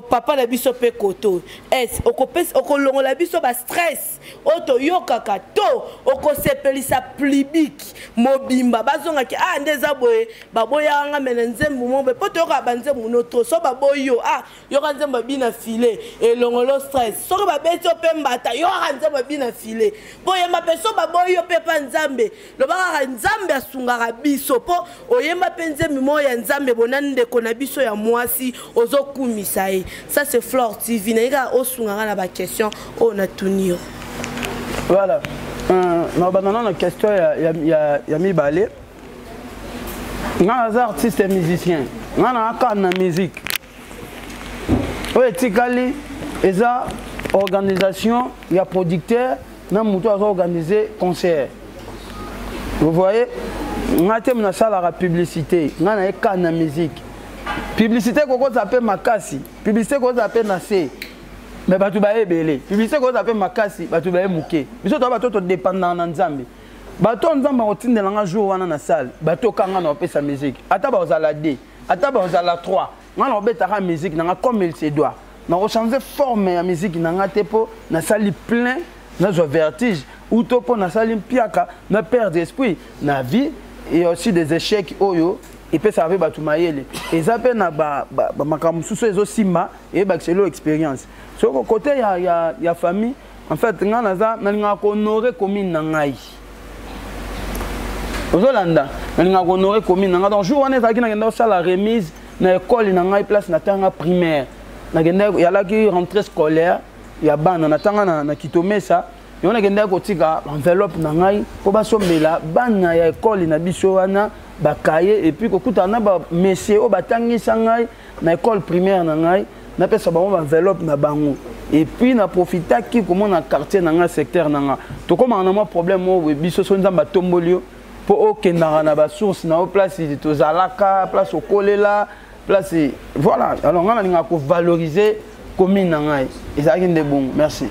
papa na biso pe koto es okopes okolongola biso ba stress oto yokaka to okosepelisa plibik mobimba bazonga ki ndeza boye baboya nga mena nzembu mombe poto yoka banze munoto so baboyo yoka nzemba bina file elongolo stress so ba beti opembata yoka nzemba bina file boyemba pe so baboyo pe pa nzambe lobaka nzambe asungaka biso po oyemba pe nzembi moya nzambe bonande kona biso ya mwasi ozokumisa. Ça c'est Flore TV. Naïga osunganga na ba question on a tunio. Voilà. Na banana na question ya mi balé. Nga artiste et musicien. Nga na aka na musique. O etikali eza organisation ya producteur na muto a organiser concert. Vous voyez, nga tem na sala la publicité, nga na eka na musique. Publicité koko zape makasi, publicité koko zape nase, mais batu bae belé. Publicité koko zape makasi, batu bae muke. Biso to bato to dépendant na nzambe. Bato nzamba otinde langa jour wana na salle, bato kanga na opesa musique. Ata ba ozala 2, ata ba ozala 3. Ngana obetaka musique nanga comme il se doit. Na changer forme ya musique nanga tepo na sali plein, na zo vertige, ou topo na sali piaka, na perdre esprit, na vie et aussi des échecs oyo. Et puis ça avait battu maïele et ça fait na ba makamususo ezo simba et ba c'est l'expérience sur le côté il y a famille en fait ngana za na linga ko honorer commune na ngai ozolanda na linga ko honorer commune na ngai donc jour on estaki na ngenda ça la remise na école na ngai place na tanga primaire na ngenda ya la ki rentrée scolaire ya bana na tanga na kitomesa et on a ngenda ko tika enveloppe na ngai ko ba sombela bana ya école na biso wana bakaye et puis kokuta na ba monsieur o batangisa ngai na école primaire na ngai na pesa ba enveloppe na bango et puis na profita ki comment na quartier na ngai secteur na ngai to comme on a un problème o biso so nzamba tombolio pour aucun na source na place to zalaka place au kolela place voilà alors on a valoriser commune na ngai ezaki nde bon merci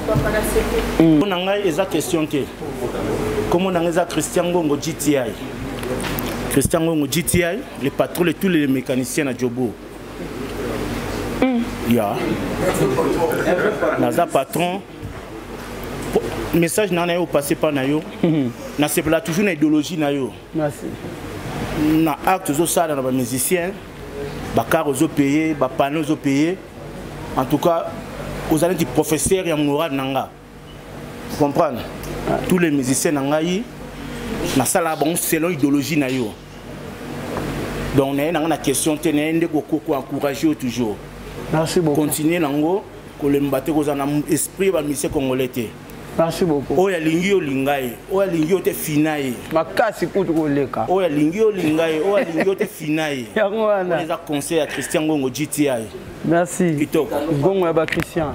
papa na sepe na ngai eza question te comment na eza Christian Ngongo GTI Christian Ngongo GTI les patrons et tous les mécaniciens à Djobo ya naza patron message nana yo passé par na yo na c'est là toujours une idéologie na yo merci na acte zo ça dans ba musiciens ba car aux payés ba panneaux aux payés en tout cas aux allez du professeur ya moral nanga comprendre tous les musiciens nanga yi na sala bon selon idéologie na yo donc na na question tenez ndeko ko encourager toujours merci beaucoup continuer nango ko le mbaté ko na esprit ba musicien congolais té merci beaucoup oya lingi olingai oya lingi ote finaye makasi kutu koleka oya lingi olingai oya lingi ote finaye yango wana les conseils à Christian Ngongo GTI merci kitoko Ngongo ya ba Christian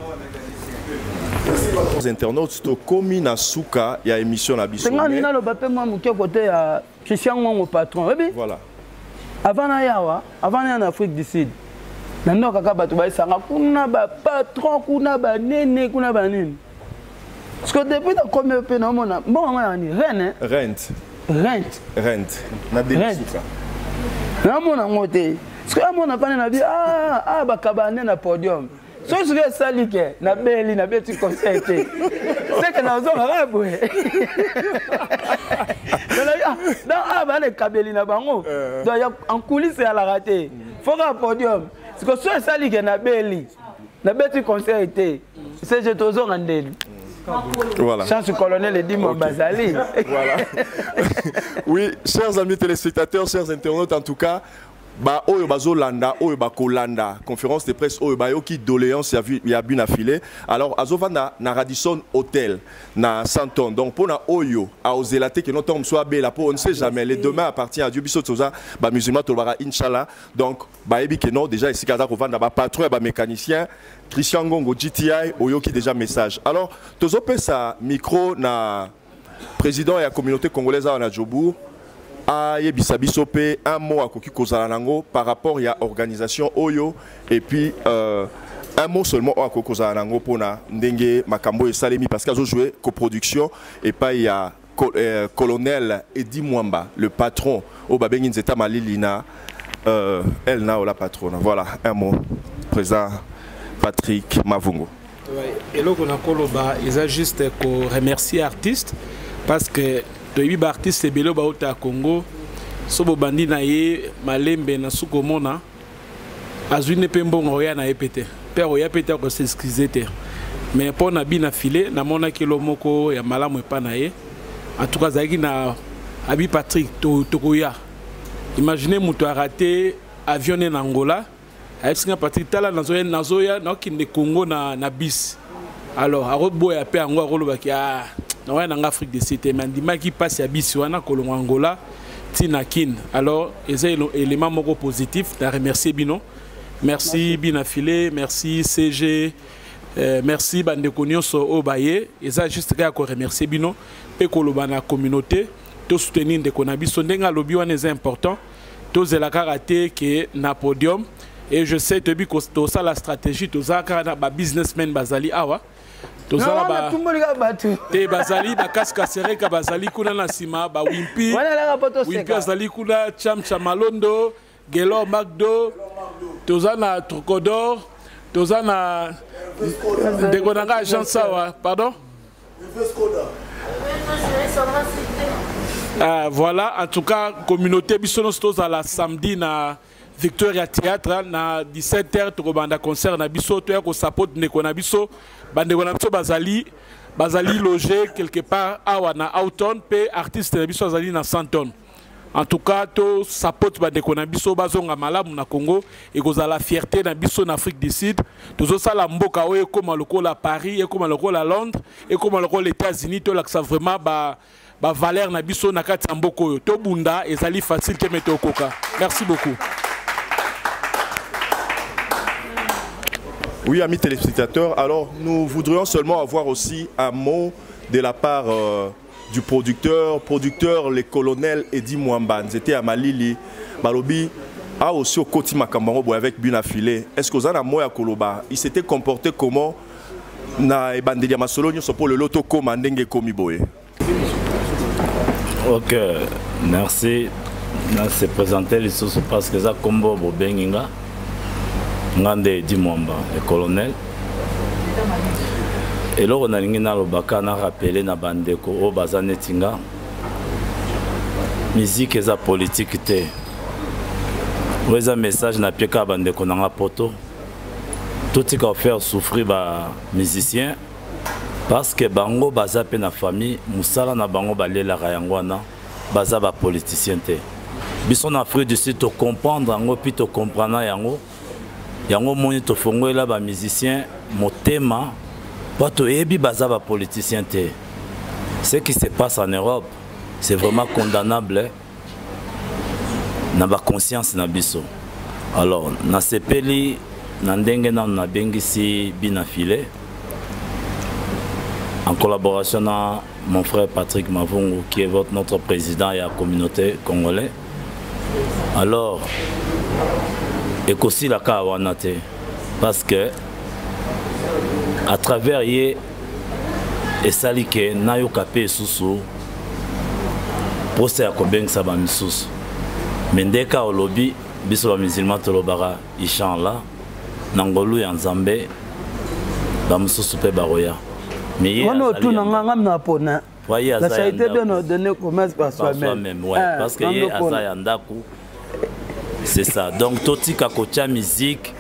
les internautes to komi na suka ya émission na biso ngani na lo bape moi muke côté ya Christian Ngongo patron oui voilà avant na yawa avant na en Afrique du Sud nando kaka bato ba isanga kuna ba patron kuna ba nene kuna ba nene parce que depuis la combien de temps on a bon on a ni rent na delisuka na mona ngote parce que mona pas na vie ba kabane na podium so je vais salike na beli na beti concert c'est que na zo ngabo dans ba le kabeli na bango donc en coulisses à la raté faut un podium parce que so salike na beli na beti concert c'est je tozo ngandeli. Voilà. Chance colonel Edim Bazali. Voilà. Oui, chers amis téléspectateurs, chers internautes, en tout cas, ba oyo bazolanda oyo bakolanda conférence de presse oyo ba yoki doléance ya bu na filé alors azovanda na Radisson Hotel na Santon donc pour na oyo a ozelate que notre homme soit bela pour on ne sait jamais les demain appartient à Dieu biso toza ba musulman to bara inchallah donc ba ebi que non déjà ici kaza ko vanda ba patron ba mécanicien Christian Ngongo GTI oyo qui déjà message alors tozo pesa micro na président et la communauté congolaise à Djobour yebisa biso pe un mot à koki kozala nango par rapport à organisation oyo et puis un mot seulement à koki kozala nango pona ndenge makambo et salemi parce qu'ils ont joué coproduction et pas il y a colonel Edi Mwamba le patron au babengi nzeta malilina elle na la patronne voilà un mot président Patrick Mavungo. Et là on a koloba ils a juste ko remercier artiste parce que toyebi ba artiste ebele bauta Congo so bobandi na ye malembe na sukomona azwi ne pe mbongo ya na epete pe oya pete ko s'excuser te mais pour na bina filé na mona kilo moko ya malamu epa na ye en tout cas zaki na abi Patrick tokoya imaginez muto a raté avion en Angola ayesinga Patrick tala nazoya na kinde Congo na bis alors aroboya pe ango akoloba ki en Afrique du Sud, mais dis-moi qui passe à Bissouana, Colombo Angola, Tinakin. Alors, il y a un élément positif. Je remercie Bino. Merci Binafilé, merci CG, merci Bandekonio so Obaye. Et ça, juste à remercier Bino. Et la communauté, tout soutenir de Konabiso. Nenga lobby est important. Tout c'est la karaté qui est na podium. Et je sais que tout ça la stratégie, tout ça la businessman Bazali Awa. Tozala ba te bazali ba kaska sereka bazali kuna na sima ba wimpi bazali kuna cham chamalondo gelo magdo tozana trucodor tozana dekonanga agence sawa pardon voilà en tout cas communauté bisonos tozala samedi na Victoria Théâtre na 17h to banda concert na biso to ya ko support ndeko na biso bandeko na biso bazali logé quelque part awa na Auton pe artiste na biso bazali na Santon en tout cas to support bandeko na biso bazonga malamu na Congo et kozala fierté na biso na Afrique du Sud tozo sala mboka oyo koma lokola Paris et koma lokola Londres et koma lokola les États-Unis to laksa vraiment ba valeur na biso na kati mboka oyo to bunda ezali facile te meto koka merci beaucoup. Oui, amis téléspectateurs, alors nous voudrions seulement avoir aussi un mot de la part du producteur le colonel Eddie Mwamba c'était à Malili balobi a aussi au côté makambango boy avec Bina Filé. Est-ce que vous avez moya koloba il s'était comporté comment na ebandelia masolo nyo pour le loto koma ndenge komi boy. OK, merci. Là c'est présenté les choses parce que ça combo bobenginga ngande Eddie Mwamba le colonel. Et là on a lingi na lobaka na rappeler na bandeko o bazanetinga musique eza politique te. Vous un message na pieka bande konanga poto. Tout ce qu'on fait souffrir ba musiciens parce que bango baza pe na famille musala na bango balela rayangwana baza ba politicien te. Bison en Afrique du Sud to comprendre yango puis to comprendre yango moni to fongoela ba musicien motema pas to ebi baza ba politicien te. Ce qui se passe en Europe, c'est vraiment condamnable. Na ba conscience na biso. Alors, na sepeli na ndenge na bengisi Bina Filé en collaboration avec mon frère Patrick Mavungu qui est notre président et la communauté congolaise. Alors, et aussi la Kawanate parce que à travers et salike na yo kapé susu pour ça ko bengisa ba misusu. Mendeka olobi biso ba musulman tolobara inshallah nangolu ya nzambe ba mususu pe baroya mais on tout nanga na pona la charité de donner commence par soi-même parce que yé asa ya ndaku c'est ça donc totika kocha musique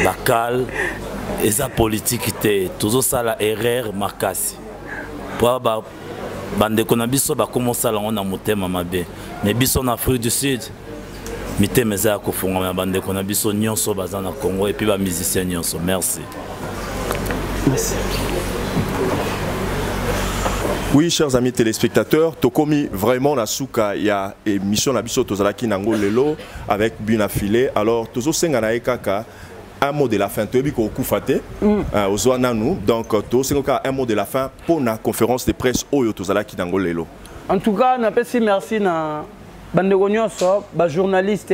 bakal et sa politique té toujours ça la erreur makasi pour ba bande kona biso ba commencer la on a motema mabe mais biso en Afrique du Sud mitema za ko funga bande kona biso nyonso baza na Congo et puis ba musicien nyonso merci. Merci. Oui, chers amis téléspectateurs, Tokomi vraiment la souka il y a émission na biso tozalaki nango lelo avec Bina Filé. Alors tozo sengana ekaka un mot de la fin to biko kufate ozwana nous donc to sengoka un mot de la fin pour la conférence de presse oyo tozalaki nango lelo. En tout cas, on appelle merci na bandeko nyonso ba journaliste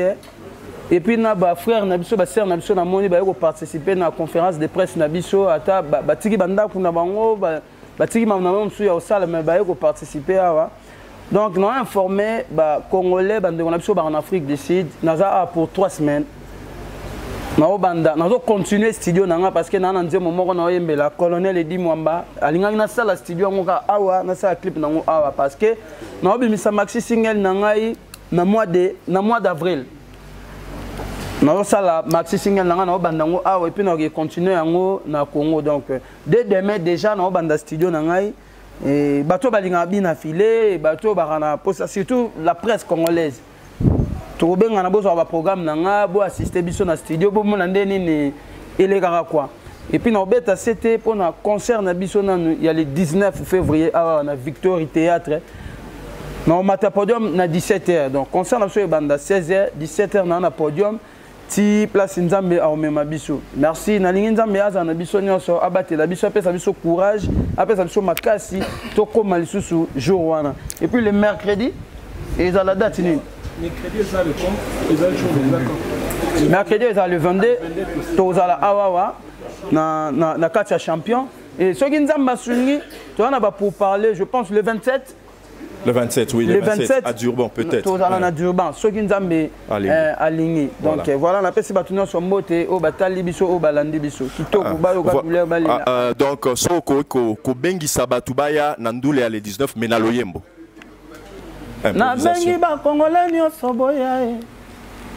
et puis na ba frère na biso ba sœur na biso na moni ba ko participer na conférence de presse na biso ata ba tiki banda kuna bango ba tiki mamna msu ya osala mais ba ko participer awa. Donc nous avons informé ba congolais bandeko na biso ba en Afrique du Sud naza pour 3 semaines. Nous allons continuer studio parce que nous avons dit que le colonel Eddie Mwamba a dit que le studio a clip parce que nous avons mis un maxi single dans le mois d'avril. Nous avons mis maxi single et puis nous allons continuer dans le Congo. Donc, dès demain, déjà, nous avons mis un studio dans le bateau Bina Filé, surtout la presse congolaise. Tout bien on a besoin d'un programme nanga bo assister biso na studio bo mona ndeni ni elekaka quoi et puis na beta c'était pour na concert na biso il y a le 19 février à na Victory Théâtre na mata podium na 17h donc concert na so banda 16h 17h na podium ti place nzambe a omema biso merci na lingi nzambe aza na biso nyonso abatela biso apesa biso courage apesa biso makasi to koma lisusu jour wana et puis le mercredi et à la date ni mercredi ça le compte ils ont jour mercredi ça le 22 tozala awawa na katia champion et ceux qui nous ont massuni tu en as pour parler je pense le 27 le 27 oui le 27 à Durban peut-être tozala na Durban ceux qui nous ont aligné donc voilà on appelle ces bâtiments sur moté au batali biso au balandi biso kitoko ba yo kabule balina donc soko ko bengi sabatu baya na ndule ya le 19 mais na loyembo na bengi ba congolais nyonso boya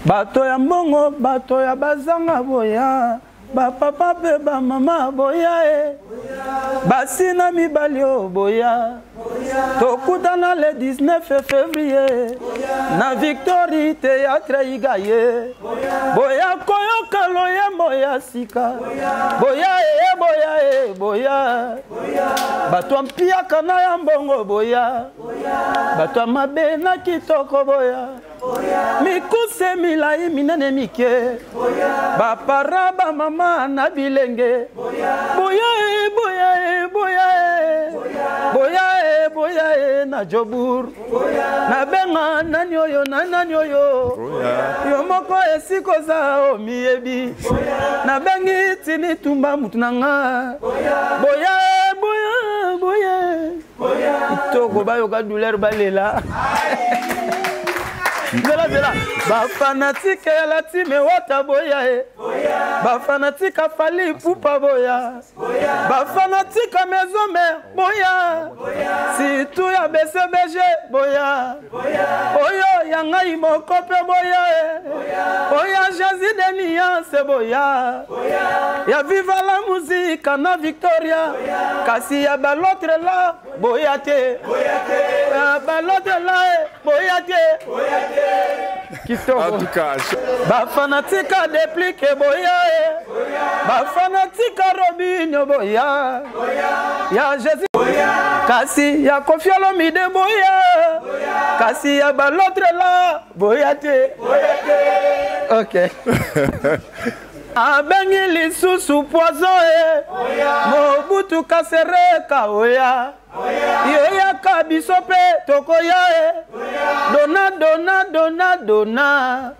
bato ya mbongo bato ya bazanga boya ba papa pe ba mama boya basi na mibali o boya tokutana le 19 février na Victory Théâtre igaye boya koyoka loyembo ya sika boya boya bato mpiaka na ya mbongo boya bato mabe na kitoko boya mikuse milai minene mike bapara ba mama na bilenge boya boya na jobur na benga nani oyo na nani oyo yo moko esiko za o miyebi na bengi tini tumba mutunanga boya itoko bayo ka douleur balela Zela ba fanatique ya la time wata boya ba fanatique Fally Ipupa boya ba fanatique maison mère boya si tout ya BCBG boya oyo ya ngai moko pe boya oya Jazzy de Nuance boya ya viva la musique na Victoria kasi ya balotre la boya te ya balotre la boya te En tout cas, ba fanatique déplique boya ba fanatique Robinho boya ya Jésus kasi ya Koffi Olomide boya kasi ya balotre la boya te OK abengi lisusu poison Mobutu Kasereka oya Yoya kabiso pe tokoya dona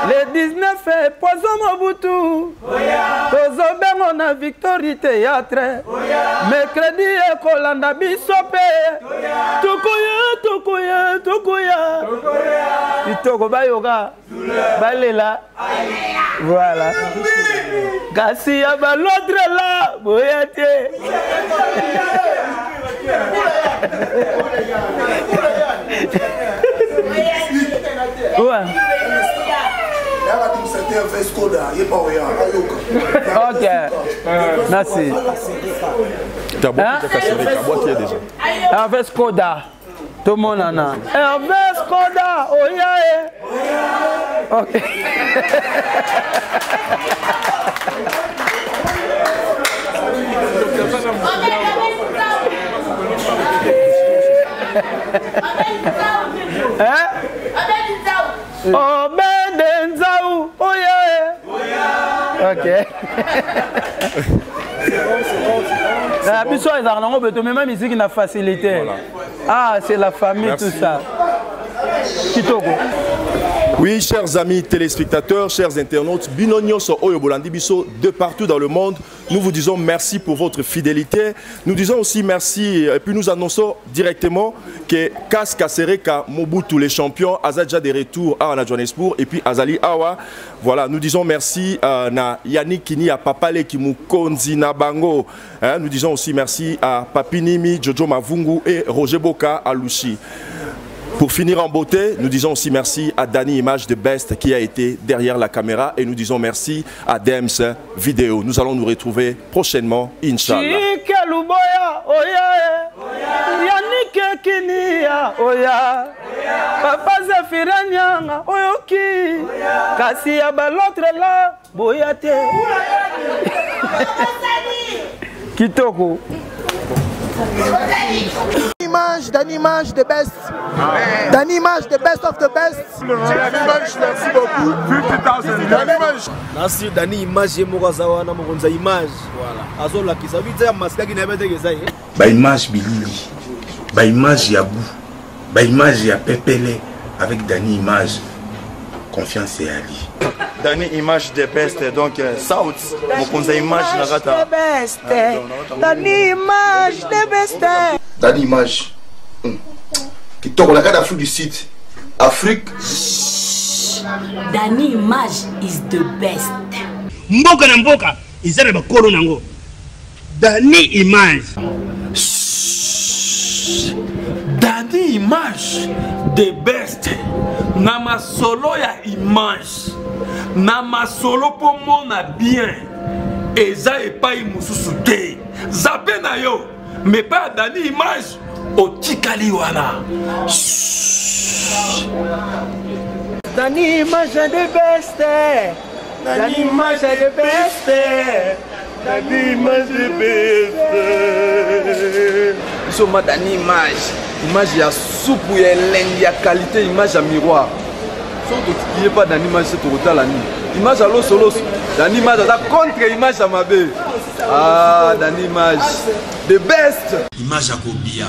le 19 poison Mobutu tozo bengo na Victory Théâtre mercredi ekolanda biso pe tokoya itoko bayoka balela voilà kasi ya balodre la boyate Ok, merci. T'as cassé les boîtiers déjà. Hervé Skoda, tout le monde en a. Hervé Skoda, oh yeah. Ok. Oh ben Nzaou, oh yeah. Ok. La mission est dans le même musique qui a facilité. Ah, c'est la famille, merci. Tout ça. Kitoko. Oui, chers amis téléspectateurs, chers internautes, Binonyo so Oyo Bolandi Biso de partout dans le monde, nous vous disons merci pour votre fidélité. Nous disons aussi merci et puis nous annonçons directement que Kas Kasereka Mobutu les champions Azadja de retour à Johannesburg et puis Azali Awa. Voilà, nous disons merci à Yannick Kini, à Papale Kimukonzi Nabango. Nous disons aussi merci à Papinimi, Jojo Mavungu et Roger Boka à Lushi. Pour finir en beauté, nous disons aussi merci à Danny Image de Best qui a été derrière la caméra et nous disons merci à Dems Vidéo. Nous allons nous retrouver prochainement, Inch'Allah. Yannick Kinia, oya, Papa Zafiranyanga, oyoki, kasi ya balotre la, boyate. Kitoko. Danny Image de Best. Danny Image de Best of the Best. Danny Image, merci beaucoup. 50,000. Danny Image. Merci Danny Image Mokazawa na Mokonza Image. Voilà. Azola kisabita ya maskaki na bete kesai. Ba image bilili. Ba image ya Bou. Ba image ya Pepele avec Danny Image. Confiance et Ali. Danny Image de Best, donc South, Mokonza Image Nagata. Danny Image de Best. Danny Image. Qui tourne la carte d'Afrique du Sud. Afrique. Danny Image is the best. Mboka na mboka, izere bakolo nango. Danny Image. Danny Image the best. Na masolo ya Image. Na masolo po mona bien. Eza epai mususu te. Zabe na yo. Mais pas Danny Image. Otikali wana. Danny Image de Best. Danny Image de Best. Danny Image de Best. Soma Danny Image. Image ya soupe ya lengi ya qualité, image ya miroir. Surtout qui est pas Danny Image c'est total la nuit. Image à l'os Danny Image a contre image à ma bé. Ah Danny Image the best. Image à Kobia.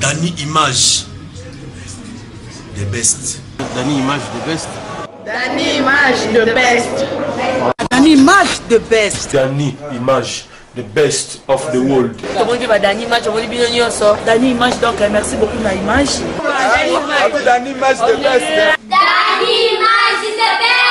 Dani Image, the best. Dani Image, the best. Dani Image, the best. Dani Image, the best. Dani Image, the best of the world. Dani Image, Dani Image, donc merci beaucoup Dani Image. Dani Image, the best. Dani Image, the best.